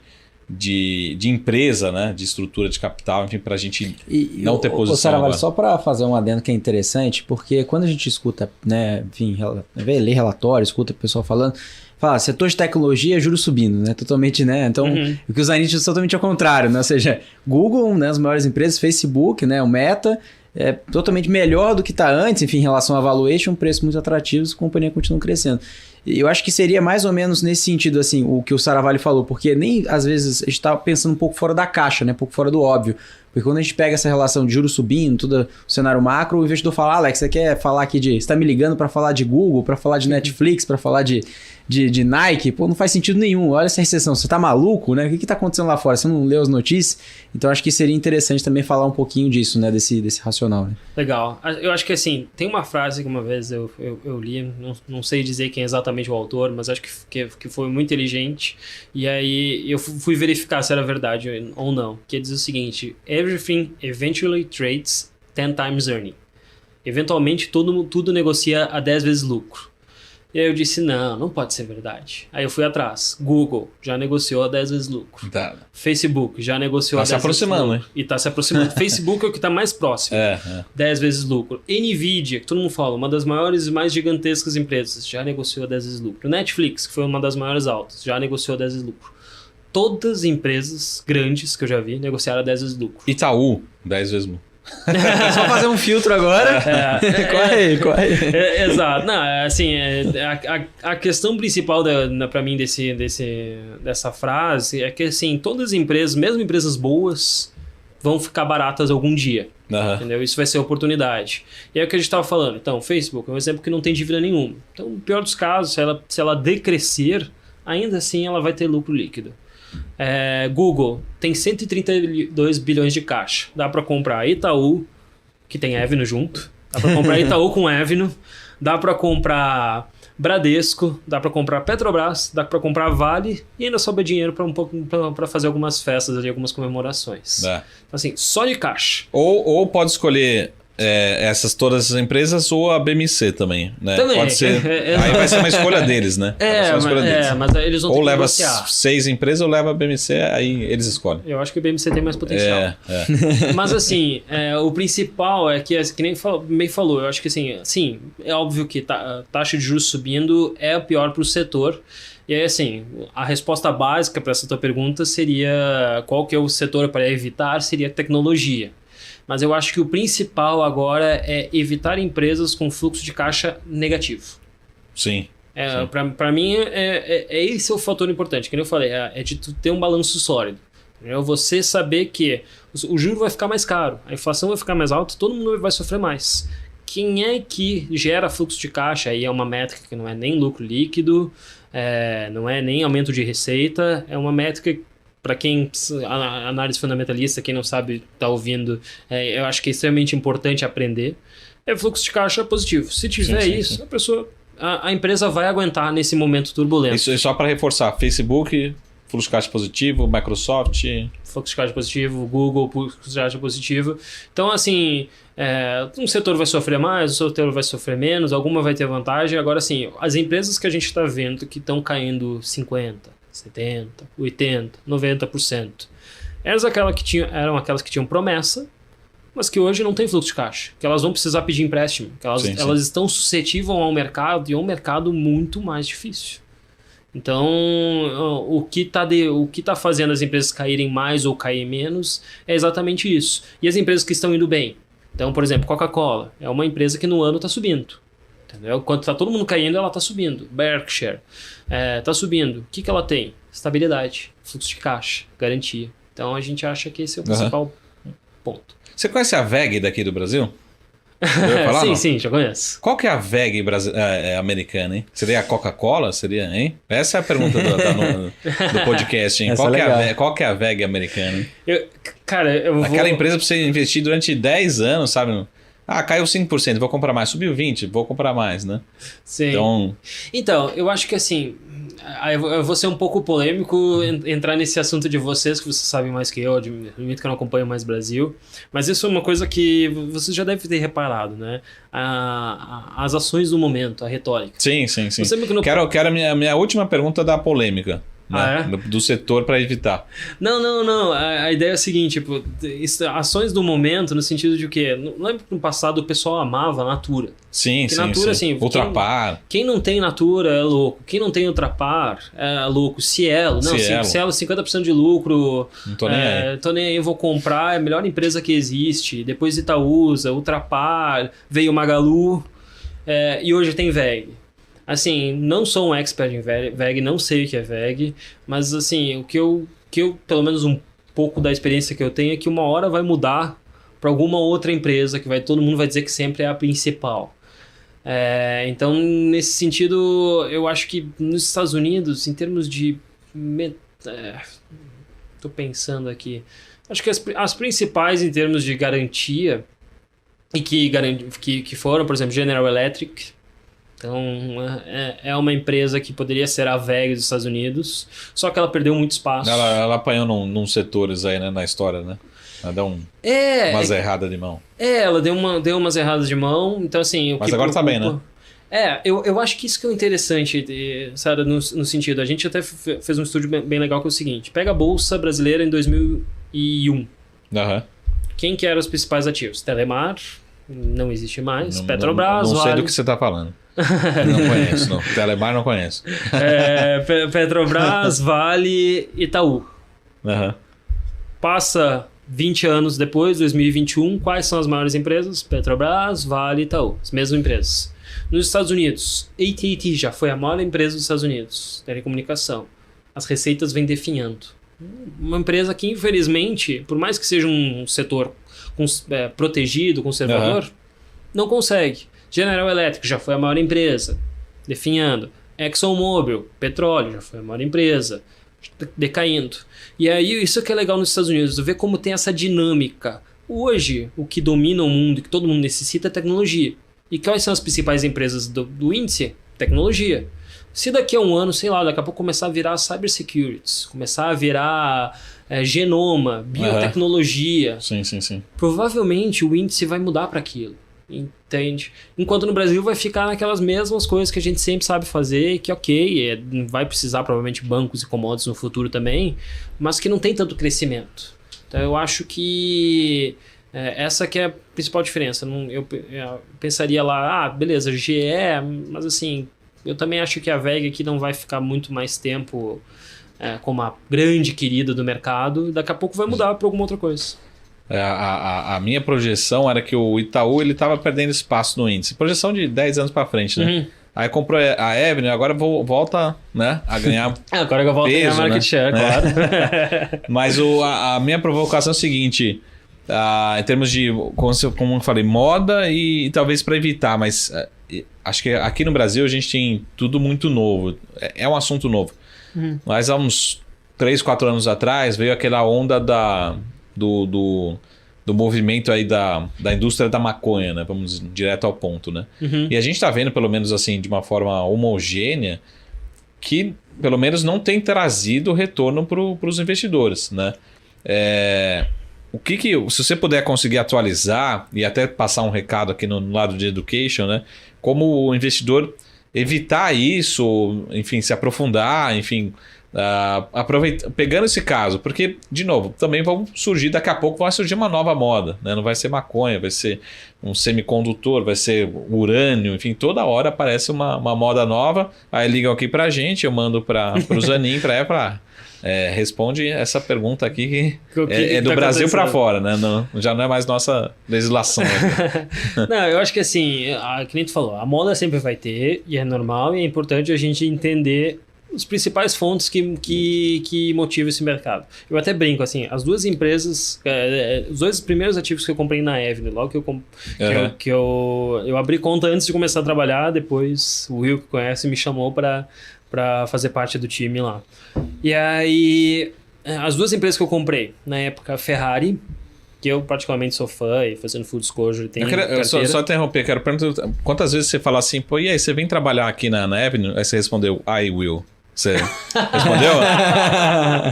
empresa, né? De estrutura de capital, enfim, para a gente não ter posição. Saravalho, só para fazer um adendo que é interessante, porque quando a gente escuta, né, enfim, lê relatório, escuta o pessoal falando, fala, setor de tecnologia, juros subindo, né? Totalmente, né? Então, o que os analistas totalmente ao contrário, né? Ou seja, Google, né, as maiores empresas, Facebook, né, o Meta, é totalmente melhor do que está antes, enfim, em relação a valuation, preços muito atrativos, a companhia continua crescendo. E eu acho que seria mais ou menos nesse sentido, assim, o que o Saravalho falou, porque nem, às vezes, a gente está pensando um pouco fora da caixa, né? Um pouco fora do óbvio. Porque quando a gente pega essa relação de juros subindo, todo o cenário macro, o investidor fala, Alex, você quer falar aqui você está me ligando para falar de Google, para falar de Netflix, para falar de Nike? Pô, não faz sentido nenhum. Olha essa recessão, você tá maluco, né? O que tá acontecendo lá fora? Você não leu as notícias? Então acho que seria interessante também falar um pouquinho disso, né? Desse racional, né? Legal. Eu acho que assim, tem uma frase que uma vez eu li, não sei dizer quem é exatamente o autor, mas acho que foi muito inteligente. E aí eu fui verificar se era verdade ou não. Que diz o seguinte: everything eventually trades 10 times earning. Eventualmente tudo negocia a 10 vezes lucro. E aí eu disse, não pode ser verdade. Aí eu fui atrás. Google já negociou a 10 vezes lucro. Tá. Facebook já negociou a 10 vezes lucro. Tá se aproximando, né? E tá se aproximando. Facebook é o que tá mais próximo. 10 vezes lucro. Nvidia, que todo mundo fala, uma das maiores e mais gigantescas empresas, já negociou a 10 vezes lucro. Netflix, que foi uma das maiores altas, já negociou a 10 vezes lucro. Todas as empresas grandes que eu já vi negociaram a 10 vezes lucro. Itaú, 10 vezes lucro. Só fazer um filtro agora. Corre. Exato. Não, assim, a questão principal para mim dessa frase é que assim, todas as empresas, mesmo empresas boas, vão ficar baratas algum dia. Entendeu? Isso vai ser oportunidade. E é o que a gente estava falando. Então, Facebook é um exemplo que não tem dívida nenhuma. Então, no pior dos casos, se ela decrescer, ainda assim ela vai ter lucro líquido. Google tem 132 bilhões de caixa. Dá para comprar Itaú, que tem Avenue junto. Dá para comprar Itaú com Avenue. Dá para comprar Bradesco. Dá para comprar Petrobras. Dá para comprar Vale. E ainda sobra dinheiro para fazer algumas festas ali, algumas comemorações. Então, assim, só de caixa. Ou pode escolher essas todas essas empresas ou a BMC também, né? Também. Pode ser. Aí vai ser uma escolha deles, né? Mas eles vão ter ou que leva negociar. 6 empresas ou leva a BMC, aí eles escolhem. Eu acho que o BMC tem mais potencial. Mas assim, o principal é que nem meio falou, eu acho que assim, é óbvio que a taxa de juros subindo é pior para o setor. E aí, assim, a resposta básica para essa tua pergunta seria qual que é o setor para evitar, seria tecnologia. Mas eu acho que o principal agora é evitar empresas com fluxo de caixa negativo. Sim. Para mim, esse é o fator importante. Como eu falei, é de tu ter um balanço sólido. Entendeu? Você saber que o juro vai ficar mais caro, a inflação vai ficar mais alta, todo mundo vai sofrer mais. Quem é que gera fluxo de caixa? Aí é uma métrica que não é nem lucro líquido, não é nem aumento de receita, é uma métrica para quem análise fundamentalista, quem não sabe está ouvindo, eu acho que é extremamente importante aprender. É fluxo de caixa positivo. Se tiver isso, a empresa vai aguentar nesse momento turbulento. Isso é só para reforçar. Facebook, fluxo de caixa positivo, Microsoft... Fluxo de caixa positivo, Google, fluxo de caixa positivo. Então, assim, um setor vai sofrer mais, o setor vai sofrer menos, alguma vai ter vantagem. Agora, assim, as empresas que a gente está vendo que estão caindo 50%, 70%, 80%, 90%, eram aquelas que tinham promessa, mas que hoje não tem fluxo de caixa, que elas vão precisar pedir empréstimo, que elas estão suscetíveis ao mercado, e é um mercado muito mais difícil. Então, o que tá fazendo as empresas caírem mais ou cair menos é exatamente isso. E as empresas que estão indo bem. Então, por exemplo, Coca-Cola é uma empresa que no ano está subindo. Entendeu? Quando está todo mundo caindo, ela está subindo. Berkshire está subindo. O que ela tem? Estabilidade, fluxo de caixa, garantia. Então, a gente acha que esse é o principal ponto. Você conhece a VEG daqui do Brasil? Falar, sim, já conheço. Qual que é a VEG americana, hein? Seria a Coca-Cola? Seria, hein? Essa é a pergunta do podcast, hein? Qual que é a VEG americana? Aquela empresa pra você investir durante 10 anos, sabe? Caiu 5%, vou comprar mais. Subiu 20%, vou comprar mais, né? Sim. Então, eu acho que assim... Eu vou ser um pouco polêmico entrar nesse assunto de vocês, que vocês sabem mais que eu, admito que eu não acompanho mais Brasil, mas isso é uma coisa que vocês já devem ter reparado, né? As ações do momento, a retórica. Sim. Quero a minha última pergunta da polêmica. Né? Do setor para evitar. Não. A ideia é a seguinte, tipo, ações do momento no sentido de o quê? Não lembro que no passado o pessoal amava a Natura. Sim. Assim, Ultrapar. Quem não tem Natura é louco. Quem não tem Ultrapar é louco. Cielo. Cielo 50% de lucro. Não tô nem aí. Tô nem aí, vou comprar. É a melhor empresa que existe. Depois Itaúsa, Ultrapar, veio Magalu. E hoje tem VEG. Assim, não sou um expert em VEG, não sei o que é VEG, mas assim, o que eu, pelo menos um pouco da experiência que eu tenho é que uma hora vai mudar para alguma outra empresa que todo mundo vai dizer que sempre é a principal. Então, nesse sentido, eu acho que nos Estados Unidos, em termos de... Tô pensando aqui. Acho que as principais em termos de garantia, e que foram, por exemplo, General Electric. Então, é uma empresa que poderia ser a VEG dos Estados Unidos, só que ela perdeu muito espaço. Ela apanhou num setores aí, né, na história, né? Ela deu umas erradas de mão. Ela deu umas erradas de mão, então assim... Mas agora tá bem, né? Eu acho que isso que é interessante, Sara, no sentido, a gente até fez um estudo bem legal que é o seguinte, pega a Bolsa Brasileira em 2001. Quem que eram os principais ativos? Telemar, não existe mais, Petrobras, não sei do que você tá falando. Não conheço, não. Telemar não conheço. Petrobras, Vale, Itaú. Passa 20 anos depois, 2021, quais são as maiores empresas? Petrobras, Vale, Itaú. As mesmas empresas. Nos Estados Unidos, AT&T já foi a maior empresa dos Estados Unidos, telecomunicação. As receitas vêm definhando. Uma empresa que, infelizmente, por mais que seja um setor protegido, conservador, não consegue. General Electric já foi a maior empresa, definhando. ExxonMobil, petróleo, já foi a maior empresa, decaindo. E aí, isso que é legal nos Estados Unidos, ver como tem essa dinâmica. Hoje, o que domina o mundo e que todo mundo necessita é tecnologia. E quais são as principais empresas do índice? Tecnologia. Se daqui a um ano, sei lá, daqui a pouco começar a virar cybersecurity, começar a virar genoma, biotecnologia. Sim. Provavelmente o índice vai mudar para aquilo. Entende? Enquanto no Brasil vai ficar naquelas mesmas coisas que a gente sempre sabe fazer, que vai precisar provavelmente bancos e commodities no futuro também, mas que não tem tanto crescimento. Então eu acho que essa que é a principal diferença. Eu pensaria lá, beleza, GE, mas assim, eu também acho que a VEG aqui não vai ficar muito mais tempo como a grande querida do mercado, e daqui a pouco vai mudar para alguma outra coisa. A minha projeção era que o Itaú ele estava perdendo espaço no índice. Projeção de 10 anos para frente, né? Uhum. Aí comprou a Avenue, agora volta, né, a ganhar agora que eu volto a ganhar market share, claro. Mas a minha provocação é o seguinte, em termos de, como eu falei, moda e talvez para evitar, mas acho que aqui no Brasil a gente tem tudo muito novo. É um assunto novo. Uhum. Mas há uns 3, 4 anos atrás veio aquela onda do movimento aí da indústria da maconha, né? Vamos direto ao ponto, né? Uhum. E a gente está vendo, pelo menos assim, de uma forma homogênea, que pelo menos não tem trazido retorno para os investidores, né? Se você puder conseguir atualizar e até passar um recado aqui no lado de education, né? Como o investidor evitar isso, enfim, se aprofundar, enfim... pegando esse caso, porque de novo também daqui a pouco vai surgir uma nova moda, né? Não vai ser maconha, vai ser um semicondutor, vai ser urânio, enfim, toda hora aparece uma moda nova, aí ligam aqui pra gente, eu mando para o Zanin, responde essa pergunta aqui que é do Brasil para fora, né? Já não é mais nossa legislação. Não, eu acho que assim, que nem tu falou, a moda sempre vai ter, e é normal, e é importante a gente entender as principais fontes que motivam esse mercado. Eu até brinco, assim, as duas empresas, os dois primeiros ativos que eu comprei na Avenue, logo que eu abri conta antes de começar a trabalhar, depois o Will, que conhece, me chamou para fazer parte do time lá. E aí, as duas empresas que eu comprei, na época, a Ferrari, que eu particularmente sou fã e fazendo full disclosure, tem só interromper, quero perguntar, quantas vezes você fala assim, e aí, você vem trabalhar aqui na Avenue? Aí você respondeu, I will. Você respondeu?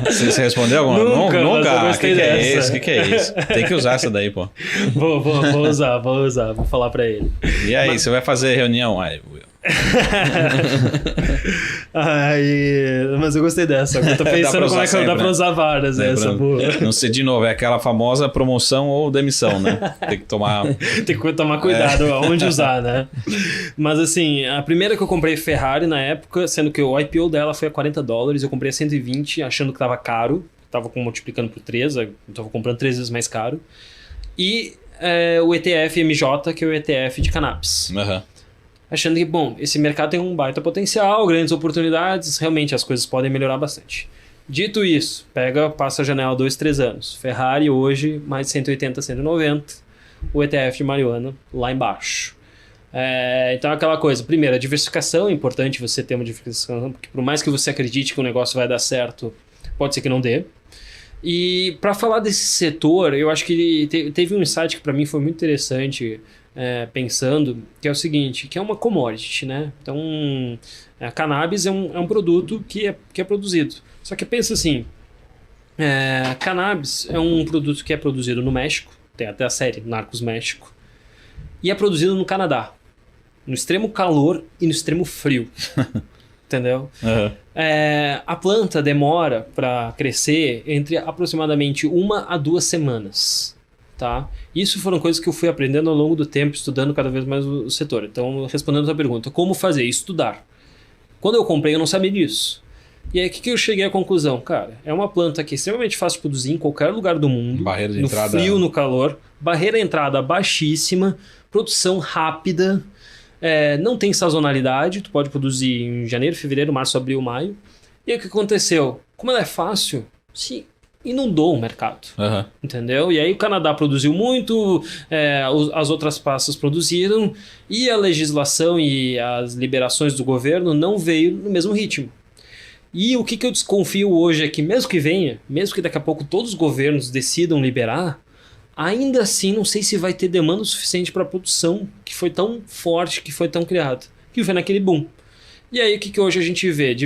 Você respondeu alguma? Nunca. O que é isso? Tem que usar essa daí, pô. Vou usar. Vou falar pra ele. E aí, você vai fazer reunião? Mas eu gostei dessa. Eu tô pensando como é que dá pra usar várias. Não sei, de novo, é aquela famosa promoção ou demissão, né? Tem que tomar cuidado aonde usar, né? Mas assim, a primeira que eu comprei Ferrari na época, sendo que o IPO dela foi a $40, eu comprei a 120 achando que tava caro, tava multiplicando por 3, eu tava comprando 3 vezes mais caro. E o ETF MJ, que é o ETF de cannabis. Achando que, esse mercado tem um baita potencial, grandes oportunidades, realmente as coisas podem melhorar bastante. Dito isso, passa a janela 2, 3 anos. Ferrari hoje, mais de 180, 190. O ETF de marihuana lá embaixo. Então aquela coisa, primeiro, a diversificação é importante, você ter uma diversificação, porque por mais que você acredite que o negócio vai dar certo, pode ser que não dê. E para falar desse setor, eu acho que teve um insight que para mim foi muito interessante, pensando, que é o seguinte, que é uma commodity, né? Então, a cannabis é um produto que é produzido. Só que pensa assim, cannabis é um produto que é produzido no México, tem até a série Narcos México, e é produzido no Canadá, no extremo calor e no extremo frio. Entendeu? A planta demora para crescer entre aproximadamente 1 a 2 semanas. Tá? Isso foram coisas que eu fui aprendendo ao longo do tempo, estudando cada vez mais o setor. Então, respondendo a tua pergunta, como fazer? Estudar. Quando eu comprei, eu não sabia disso. E aí, o que eu cheguei à conclusão? Cara, é uma planta que é extremamente fácil de produzir em qualquer lugar do mundo. Barreira de no entrada... frio, no calor. Barreira de entrada baixíssima. Produção rápida. Não tem sazonalidade. Tu pode produzir em janeiro, fevereiro, março, abril, maio. E aí, o que aconteceu? Como ela é fácil, se inundou o mercado. Entendeu? E aí o Canadá produziu muito, as outras praças produziram, e a legislação e as liberações do governo não veio no mesmo ritmo. E o que eu desconfio hoje é que mesmo que venha, mesmo que daqui a pouco todos os governos decidam liberar, ainda assim não sei se vai ter demanda suficiente para a produção que foi tão forte, que foi tão criada, que foi naquele boom. E aí, o que hoje a gente vê?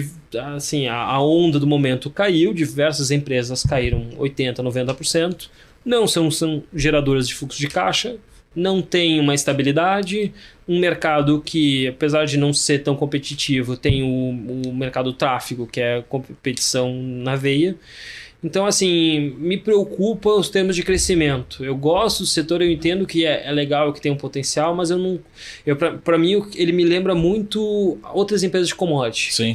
Assim, a onda do momento caiu, diversas empresas caíram 80%, 90%, não são geradoras de fluxo de caixa, não tem uma estabilidade, um mercado que, apesar de não ser tão competitivo, tem o mercado tráfego, que é competição na veia. Então, assim, me preocupa os termos de crescimento. Eu gosto do setor, eu entendo que é legal, que tem um potencial, mas eu não... Para mim, ele me lembra muito outras empresas de commodity. Sim.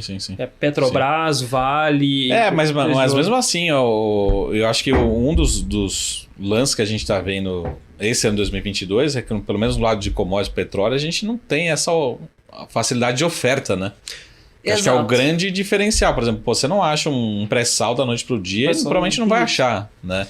Petrobras, Vale... Mas mesmo assim, eu acho que um dos lances que a gente está vendo esse ano 2022 é que, pelo menos do lado de commodities, petróleo, a gente não tem essa facilidade de oferta, né? Acho que é o grande diferencial. Por exemplo, você não acha um pré-sal da noite pro dia, provavelmente não vai achar, né?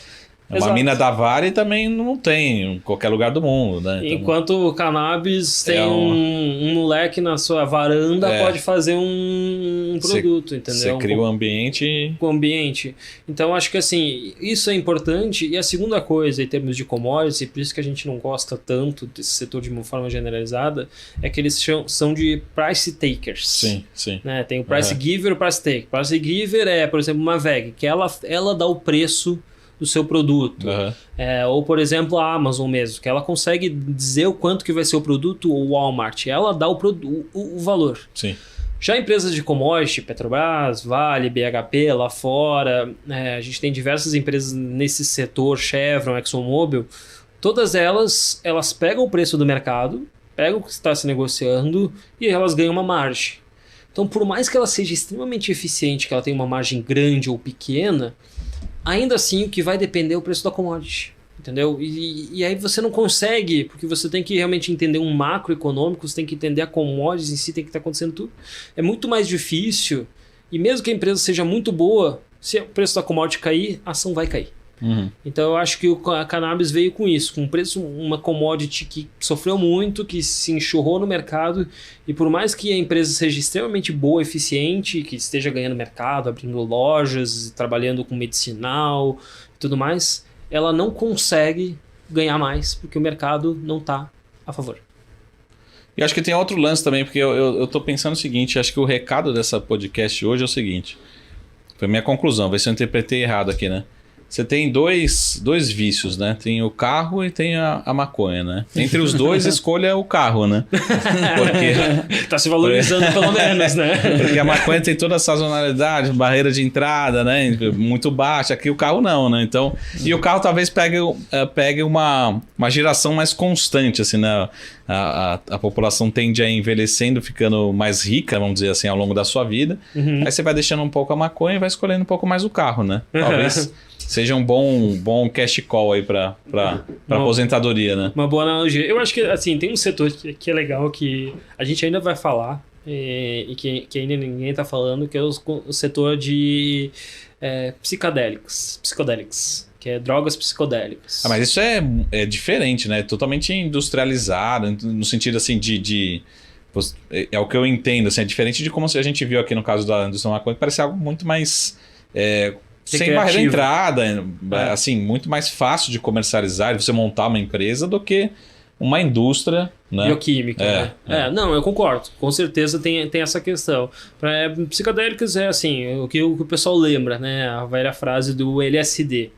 Uma mina da Vale também não tem em qualquer lugar do mundo, né? Então, enquanto o cannabis tem um moleque na sua varanda, pode fazer um produto, entendeu? Você cria um ambiente... O ambiente. Então, acho que assim, isso é importante. E a segunda coisa, em termos de commodities, e por isso que a gente não gosta tanto desse setor de uma forma generalizada, é que eles são de price takers. Sim. Né? Tem o price giver e o price taker. Price giver é, por exemplo, uma VEG, que ela dá o preço do seu produto. Ou, por exemplo, a Amazon mesmo, que ela consegue dizer o quanto que vai ser o produto, ou o Walmart, ela dá o valor. Sim. Já empresas de commodity, Petrobras, Vale, BHP, lá fora, a gente tem diversas empresas nesse setor, Chevron, ExxonMobil, todas elas pegam o preço do mercado, pegam o que está se negociando e elas ganham uma margem. Então, por mais que ela seja extremamente eficiente, que ela tenha uma margem grande ou pequena, ainda assim, o que vai depender é o preço da commodity, entendeu? E aí você não consegue, porque você tem que realmente entender um macroeconômico, você tem que entender a commodity em si, tem que estar acontecendo tudo. É muito mais difícil, e mesmo que a empresa seja muito boa, se o preço da commodity cair, a ação vai cair. Então eu acho que a cannabis veio com isso, com uma commodity que sofreu muito, que se enxurrou no mercado, e por mais que a empresa seja extremamente boa, eficiente, que esteja ganhando mercado, abrindo lojas, trabalhando com medicinal e tudo mais, ela não consegue ganhar mais porque o mercado não está a favor. E acho que tem outro lance também, porque eu tô pensando o seguinte, acho que o recado dessa podcast hoje é o seguinte, foi minha conclusão, ver se eu interpretei errado aqui, né? Você tem dois vícios, né? Tem o carro e tem a maconha, né? Entre os dois, escolha o carro, né? Porque tá se valorizando pelo menos, né? Porque a maconha tem toda a sazonalidade, barreira de entrada, né? Muito baixa. Aqui o carro não, né? Então, e o carro talvez pegue uma geração mais constante, assim, né? A população tende a ir envelhecendo, ficando mais rica, vamos dizer assim, ao longo da sua vida. Aí você vai deixando um pouco a maconha e vai escolhendo um pouco mais o carro, né? Talvez seja um bom cash call aí para aposentadoria, né? Uma boa analogia. Eu acho que, assim, tem um setor que é legal, que a gente ainda vai falar, e que ainda ninguém está falando, que é o setor de psicodélicos, que é drogas psicodélicas. Mas isso é diferente, né? Totalmente industrializado, no sentido assim é o que eu entendo, assim, é diferente de como a gente viu aqui no caso da indústria da maconha, que parece algo muito mais... sem barreira de entrada, assim, muito mais fácil de comercializar, de você montar uma empresa do que uma indústria, né? Bioquímica, né? Não, eu concordo. Com certeza tem essa questão. Psicodélicos é assim, o que o pessoal lembra, né? A velha frase do LSD.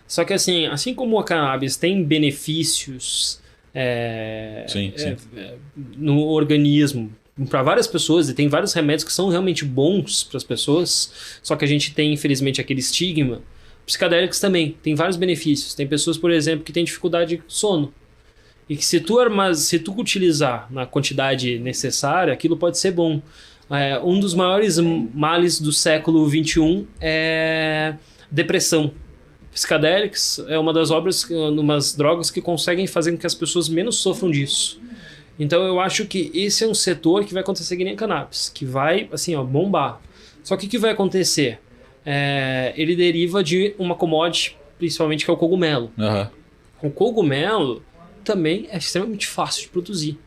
Só que assim como a cannabis tem benefícios no organismo, para várias pessoas, e tem vários remédios que são realmente bons para as pessoas, só que a gente tem, infelizmente, aquele estigma. Psicodélicos também, tem vários benefícios. Tem pessoas, por exemplo, que têm dificuldade de sono. E que se tu utilizar na quantidade necessária, aquilo pode ser bom. Um dos maiores males do século XXI é depressão. Psicodélicos é umas drogas que conseguem fazer com que as pessoas menos sofram disso. Então eu acho que esse é um setor que vai acontecer que nem a cannabis, que vai, assim, bombar. Só que o que vai acontecer? Ele deriva de uma commodity, principalmente, que é o cogumelo. O cogumelo também é extremamente fácil de produzir,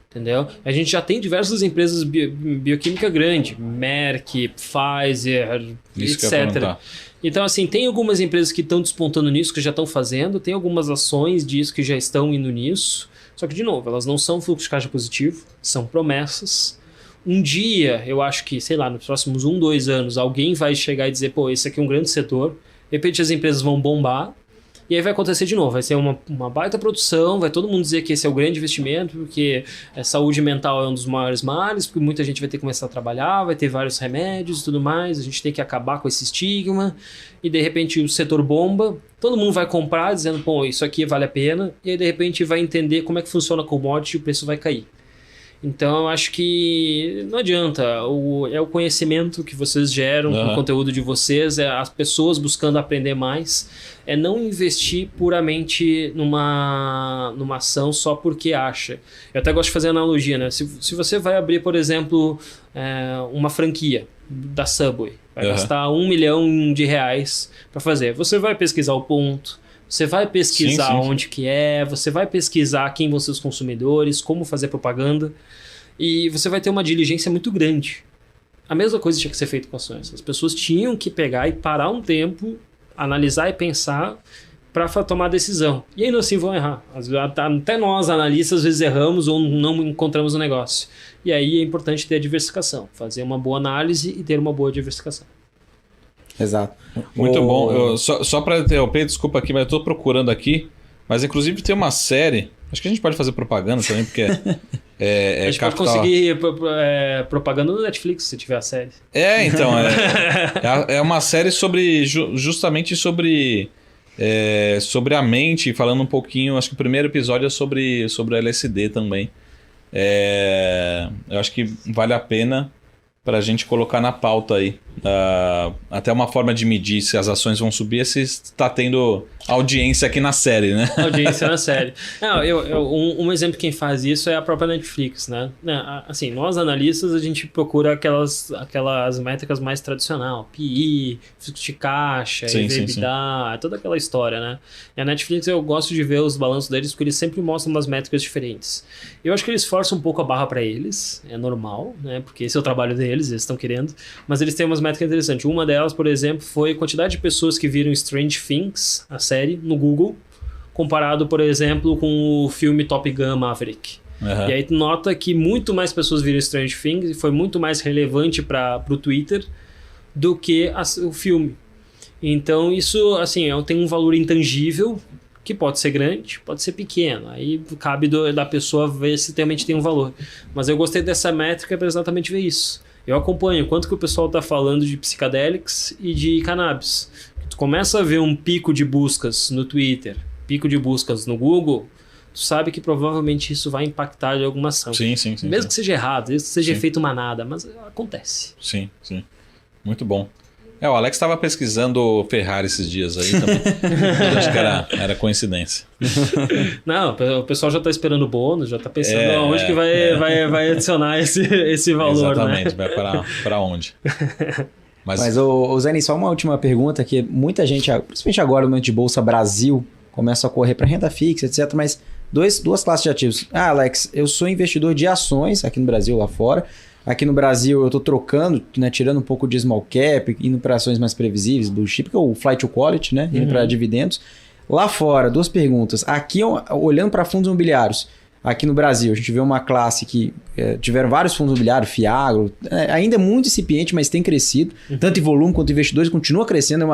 entendeu? A gente já tem diversas empresas bioquímica grande, Merck, Pfizer, etc. Então, assim, tem algumas empresas que estão despontando nisso, que já estão fazendo, tem algumas ações disso que já estão indo nisso. Só que, de novo, elas não são fluxo de caixa positivo, são promessas. Um dia, eu acho que, sei lá, nos próximos 1, 2 anos, alguém vai chegar e dizer, pô, esse aqui é um grande setor. De repente as empresas vão bombar. E aí vai acontecer de novo. Vai ser uma baita produção, vai todo mundo dizer que esse é o grande investimento, porque saúde mental é um dos maiores males, porque muita gente vai ter que começar a trabalhar, vai ter vários remédios e tudo mais, a gente tem que acabar com esse estigma. E de repente o setor bomba, todo mundo vai comprar dizendo, pô, isso aqui vale a pena. E aí de repente vai entender como é que funciona a commodity e o preço vai cair. Então eu acho que não adianta, é o conhecimento que vocês geram com o conteúdo de vocês, é as pessoas buscando aprender mais, é não investir puramente numa ação só porque acha. Eu até gosto de fazer analogia, né? Se você vai abrir, por exemplo, uma franquia da Subway, vai gastar R$1 milhão para fazer, você vai pesquisar o ponto, você vai pesquisar onde que é, você vai pesquisar quem vão ser os consumidores, como fazer propaganda, e você vai ter uma diligência muito grande. A mesma coisa tinha que ser feito com ações. As pessoas tinham que pegar e parar um tempo, analisar e pensar para tomar decisão. E ainda assim vão errar. Até nós, analistas, às vezes erramos ou não encontramos o negócio. E aí é importante ter a diversificação, fazer uma boa análise e ter uma boa diversificação. Exato. Muito bom. Só para interromper, desculpa aqui, mas eu estou procurando aqui. Mas inclusive tem uma série. Acho que a gente pode fazer propaganda também, porque a gente pode conseguir propaganda no Netflix se tiver a série. Então. É uma série justamente sobre a mente, falando um pouquinho. Acho que o primeiro episódio é sobre LSD também. Eu acho que vale a pena para a gente colocar na pauta aí. Até uma forma de medir se as ações vão subir é se está tendo audiência aqui na série, né? Audiência na série. Um exemplo quem faz isso é a própria Netflix, né? Assim, nós analistas, a gente procura aquelas métricas mais tradicional. PI, fluxo de caixa, EBITDA, toda aquela história, né? E a Netflix, eu gosto de ver os balanços deles porque eles sempre mostram umas métricas diferentes. Eu acho que eles forçam um pouco a barra para eles, é normal, né? Porque esse é o trabalho deles, eles estão querendo. Mas eles têm umas métricas interessantes. Uma delas, por exemplo, foi a quantidade de pessoas que viram Strange Things, a série, no Google, comparado, por exemplo, com o filme Top Gun Maverick. E aí tu nota que muito mais pessoas viram Strange Things e foi muito mais relevante para o Twitter do que o filme. Então isso, assim, tem um valor intangível que pode ser grande, pode ser pequeno. Aí cabe da pessoa ver se realmente tem um valor. Mas eu gostei dessa métrica para exatamente ver isso. Eu acompanho quanto que o pessoal está falando de psicadélicos e de cannabis. Tu começa a ver um pico de buscas no Twitter, pico de buscas no Google, tu sabe que provavelmente isso vai impactar de alguma ação. Sim. Mesmo que seja errado, mesmo que seja feito manada, mas acontece. Sim. Muito bom. O Alex estava pesquisando Ferrari esses dias aí também. Eu acho que era coincidência. Não, o pessoal já está esperando o bônus, já está pensando onde que vai adicionar esse valor. Exatamente, né? Vai para onde. Mas Zeni, só uma última pergunta, que muita gente, principalmente agora no momento de Bolsa Brasil, começa a correr para renda fixa, etc. Mas duas classes de ativos. Alex, eu sou investidor de ações aqui no Brasil, lá fora. Aqui no Brasil eu estou trocando, né, tirando um pouco de small cap, indo para ações mais previsíveis, blue chip, que é o flight to quality, né, indo para dividendos. Lá fora, duas perguntas. Aqui, olhando para fundos imobiliários, aqui no Brasil, a gente vê uma classe que tiveram vários fundos imobiliários, Fiagro, ainda é muito incipiente, mas tem crescido, tanto em volume quanto em investidores, continua crescendo,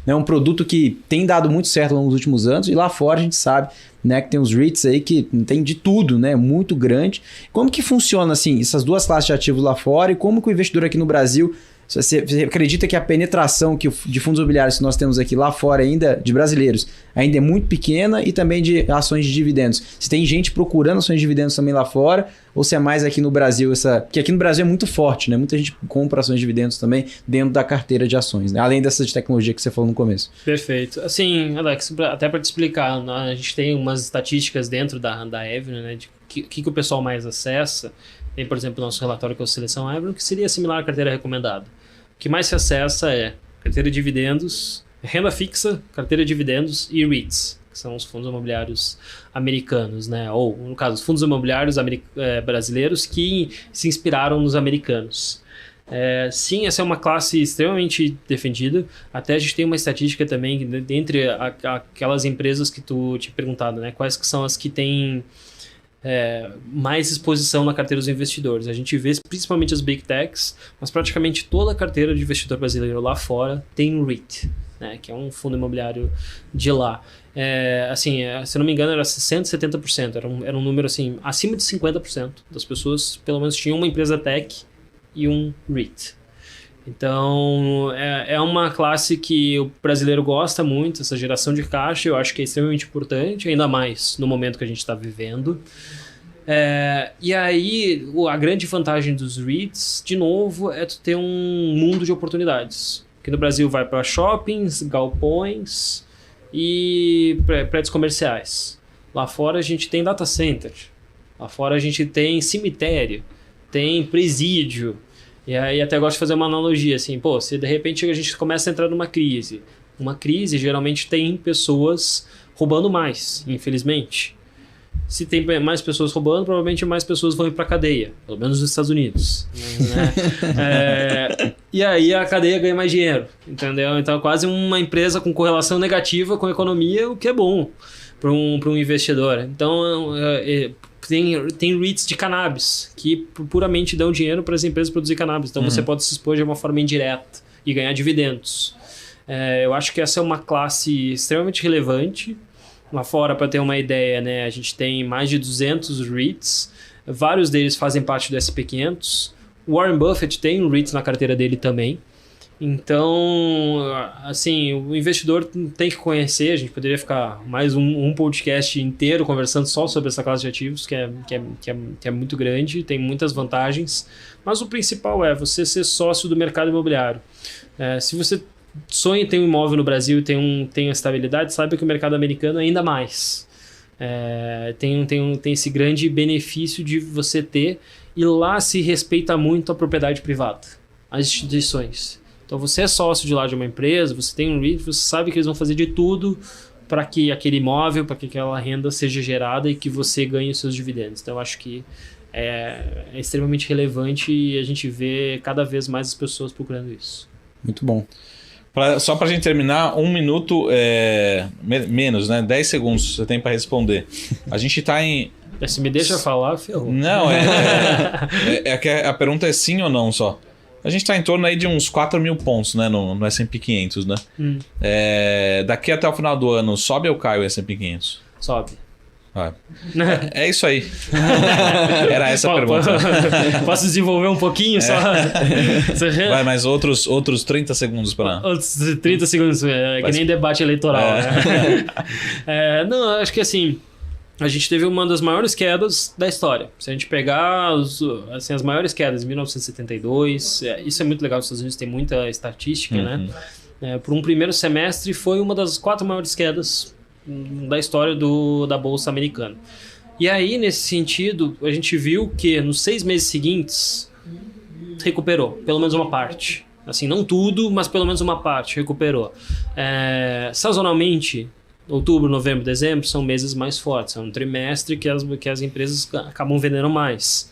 é um produto que tem dado muito certo nos últimos anos, e lá fora a gente sabe, né, que tem os REITs aí que tem de tudo, né, muito grande. Como que funciona assim, essas duas classes de ativos lá fora, e como que o investidor aqui no Brasil, você acredita que a penetração de fundos imobiliários que nós temos aqui lá fora ainda, de brasileiros, ainda é muito pequena, e também de ações de dividendos? Se tem gente procurando ações de dividendos também lá fora, ou se é mais aqui no Brasil, que aqui no Brasil é muito forte, né? Muita gente compra ações de dividendos também dentro da carteira de ações, né? Além dessa de tecnologia que você falou no começo. Perfeito. Assim, Alex, até para te explicar, a gente tem umas estatísticas dentro da Avenue, né? De que o pessoal mais acessa. Tem, por exemplo, o nosso relatório que é o Seleção Avenue, que seria similar à carteira recomendada. O que mais se acessa é carteira de dividendos, renda fixa, carteira de dividendos e REITs, que são os fundos imobiliários americanos, né? Ou, no caso, os fundos imobiliários brasileiros que se inspiraram nos americanos. Sim, essa é uma classe extremamente defendida. Até a gente tem uma estatística também, dentre aquelas empresas que tu tinha perguntado, né? Quais que são as que têm mais exposição na carteira dos investidores. A gente vê principalmente as Big Techs, mas praticamente toda a carteira de investidor brasileiro lá fora tem um REIT, né, que é um fundo imobiliário de lá. Se não me engano, era 60%, 70%. Era um número assim, acima de 50% das pessoas, pelo menos, tinham uma empresa tech e um REIT. Então, é uma classe que o brasileiro gosta muito, essa geração de caixa, eu acho que é extremamente importante, ainda mais no momento que a gente está vivendo. E aí, a grande vantagem dos REITs, de novo, é tu ter um mundo de oportunidades. Aqui no Brasil vai para shoppings, galpões e prédios comerciais. Lá fora a gente tem data center, lá fora a gente tem cemitério, tem presídio. E aí até gosto de fazer uma analogia, assim, se de repente a gente começa a entrar numa crise. Uma crise geralmente tem pessoas roubando mais, infelizmente. Se tem mais pessoas roubando, provavelmente mais pessoas vão ir para a cadeia, pelo menos nos Estados Unidos. Né? E aí a cadeia ganha mais dinheiro, entendeu? Então é quase uma empresa com correlação negativa com a economia, o que é bom para um investidor. Então tem REITs de cannabis que puramente dão dinheiro para as empresas produzir cannabis. Então você pode se expor de uma forma indireta e ganhar dividendos. Eu acho que essa é uma classe extremamente relevante. Lá fora, para ter uma ideia, né, a gente tem mais de 200 REITs, vários deles fazem parte do S&P500. O Warren Buffett tem um REIT na carteira dele também. Então, assim, o investidor tem que conhecer, a gente poderia ficar mais um podcast inteiro conversando só sobre essa classe de ativos, que é muito grande, tem muitas vantagens, mas o principal é você ser sócio do mercado imobiliário. Se você sonha em ter um imóvel no Brasil e tem estabilidade, saiba que o mercado americano é ainda mais. Tem esse grande benefício de você ter, e lá se respeita muito a propriedade privada, as instituições. Então você é sócio de lá de uma empresa, você tem um REIT, você sabe que eles vão fazer de tudo para que aquele imóvel, para que aquela renda seja gerada e que você ganhe os seus dividendos. Então eu acho que é extremamente relevante e a gente vê cada vez mais as pessoas procurando isso. Muito bom. Só para a gente terminar, 1 minuto menos, né? 10 segundos você tem para responder. A gente está em... Se me deixa falar, ferrou. Não, a pergunta é sim ou não só. A gente está em torno aí de uns 4 mil pontos, né, no S&P 500, né? Daqui até o final do ano, sobe ou cai o S&P 500? Sobe. É isso aí. Era essa a pergunta. Posso desenvolver um pouquinho só? Vai, mais outros 30 segundos para... Outros 30 segundos, que nem debate eleitoral. Né? Não, acho que assim... A gente teve uma das maiores quedas da história. Se a gente pegar as maiores quedas em 1972, isso é muito legal, os Estados Unidos tem muita estatística, né? Por um primeiro semestre foi uma das 4 maiores quedas da história da Bolsa Americana. E aí, nesse sentido, a gente viu que nos 6 meses seguintes recuperou, pelo menos uma parte. Assim, não tudo, mas pelo menos uma parte recuperou. Sazonalmente, outubro, novembro, dezembro são meses mais fortes. É um trimestre que as empresas acabam vendendo mais.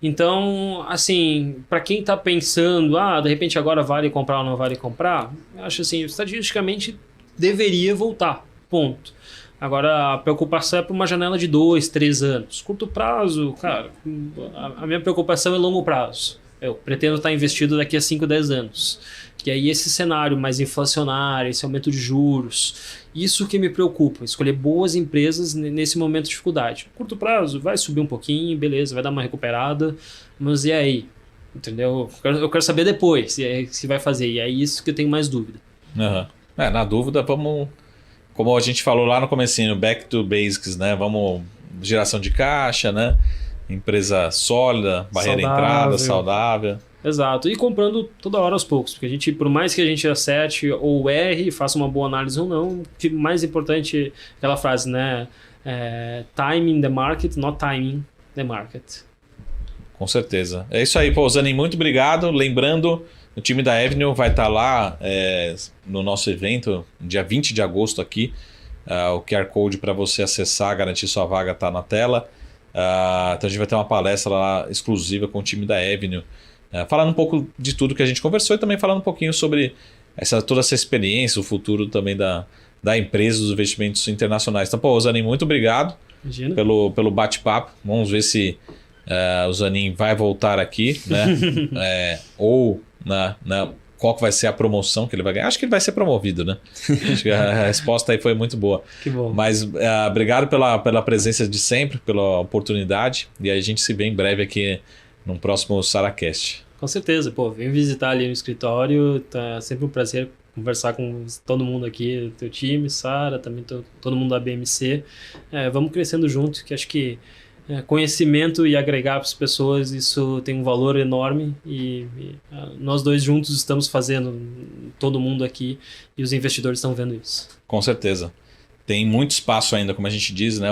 Então, assim, para quem está pensando, de repente agora vale comprar ou não vale comprar, eu acho assim, estatisticamente deveria voltar, ponto. Agora, a preocupação é para uma janela de 2, 3 anos. Curto prazo, cara, a minha preocupação é longo prazo. Eu pretendo estar investido daqui a 5, 10 anos. Que aí esse cenário mais inflacionário, esse aumento de juros, isso que me preocupa. Escolher boas empresas nesse momento de dificuldade. Curto prazo, vai subir um pouquinho, beleza, vai dar uma recuperada, mas e aí? Entendeu? Eu quero saber depois se vai fazer, e é isso que eu tenho mais dúvida. Na dúvida, vamos... Como a gente falou lá no comecinho, back to basics, né? Vamos, geração de caixa, né? Empresa sólida, barreira entrada, saudável. Exato, e comprando toda hora aos poucos, porque por mais que a gente acerte ou erre, faça uma boa análise ou não, o mais importante é aquela frase, né? Timing the market, not timing the market. Com certeza. É isso aí, Zanin, muito obrigado. Lembrando, o time da Avenue vai estar lá no nosso evento, dia 20 de agosto aqui. O QR Code para você acessar, garantir sua vaga está na tela. Então a gente vai ter uma palestra lá exclusiva com o time da Avenue, falando um pouco de tudo que a gente conversou e também falando um pouquinho sobre toda essa experiência, o futuro também da empresa, dos investimentos internacionais. Então, Zanin, muito obrigado. Imagina. pelo bate-papo. Vamos ver se o Zanin vai voltar aqui, né? Ou qual que vai ser a promoção que ele vai ganhar. Acho que ele vai ser promovido, né? Acho que a resposta aí foi muito boa. Que bom. Mas obrigado pela presença de sempre, pela oportunidade. E a gente se vê em breve aqui no próximo SaraCast. Com certeza, pô, vem visitar ali no escritório, tá sempre um prazer conversar com todo mundo aqui, teu time, Sara, também todo mundo da BMC. Vamos crescendo junto, que acho que conhecimento e agregar para as pessoas, isso tem um valor enorme e nós dois juntos estamos fazendo, todo mundo aqui, e os investidores estão vendo isso. Com certeza. Tem muito espaço ainda, como a gente diz, né?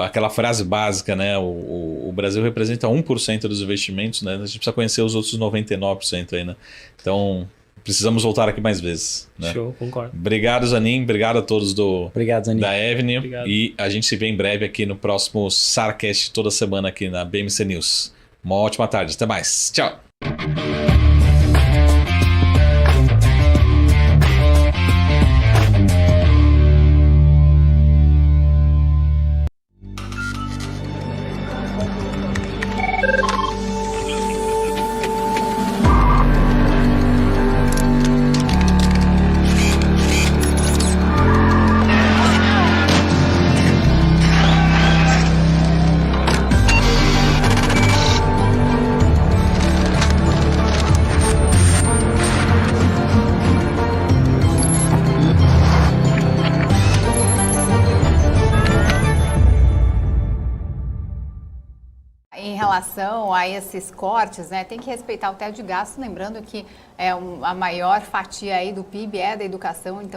Aquela frase básica, né? O Brasil representa 1% dos investimentos, né? A gente precisa conhecer os outros 99% aí, né? Então, precisamos voltar aqui mais vezes. Né? Show, concordo. Obrigado, Zanin. Obrigado a todos Obrigado, Zanin. da Avenue. Obrigado. E a gente se vê em breve aqui no próximo SaraCast, toda semana aqui na BMC News. Uma ótima tarde. Até mais. Tchau. Em relação a esses cortes, né, tem que respeitar o teto de gastos, lembrando que a maior fatia aí do PIB é da educação, então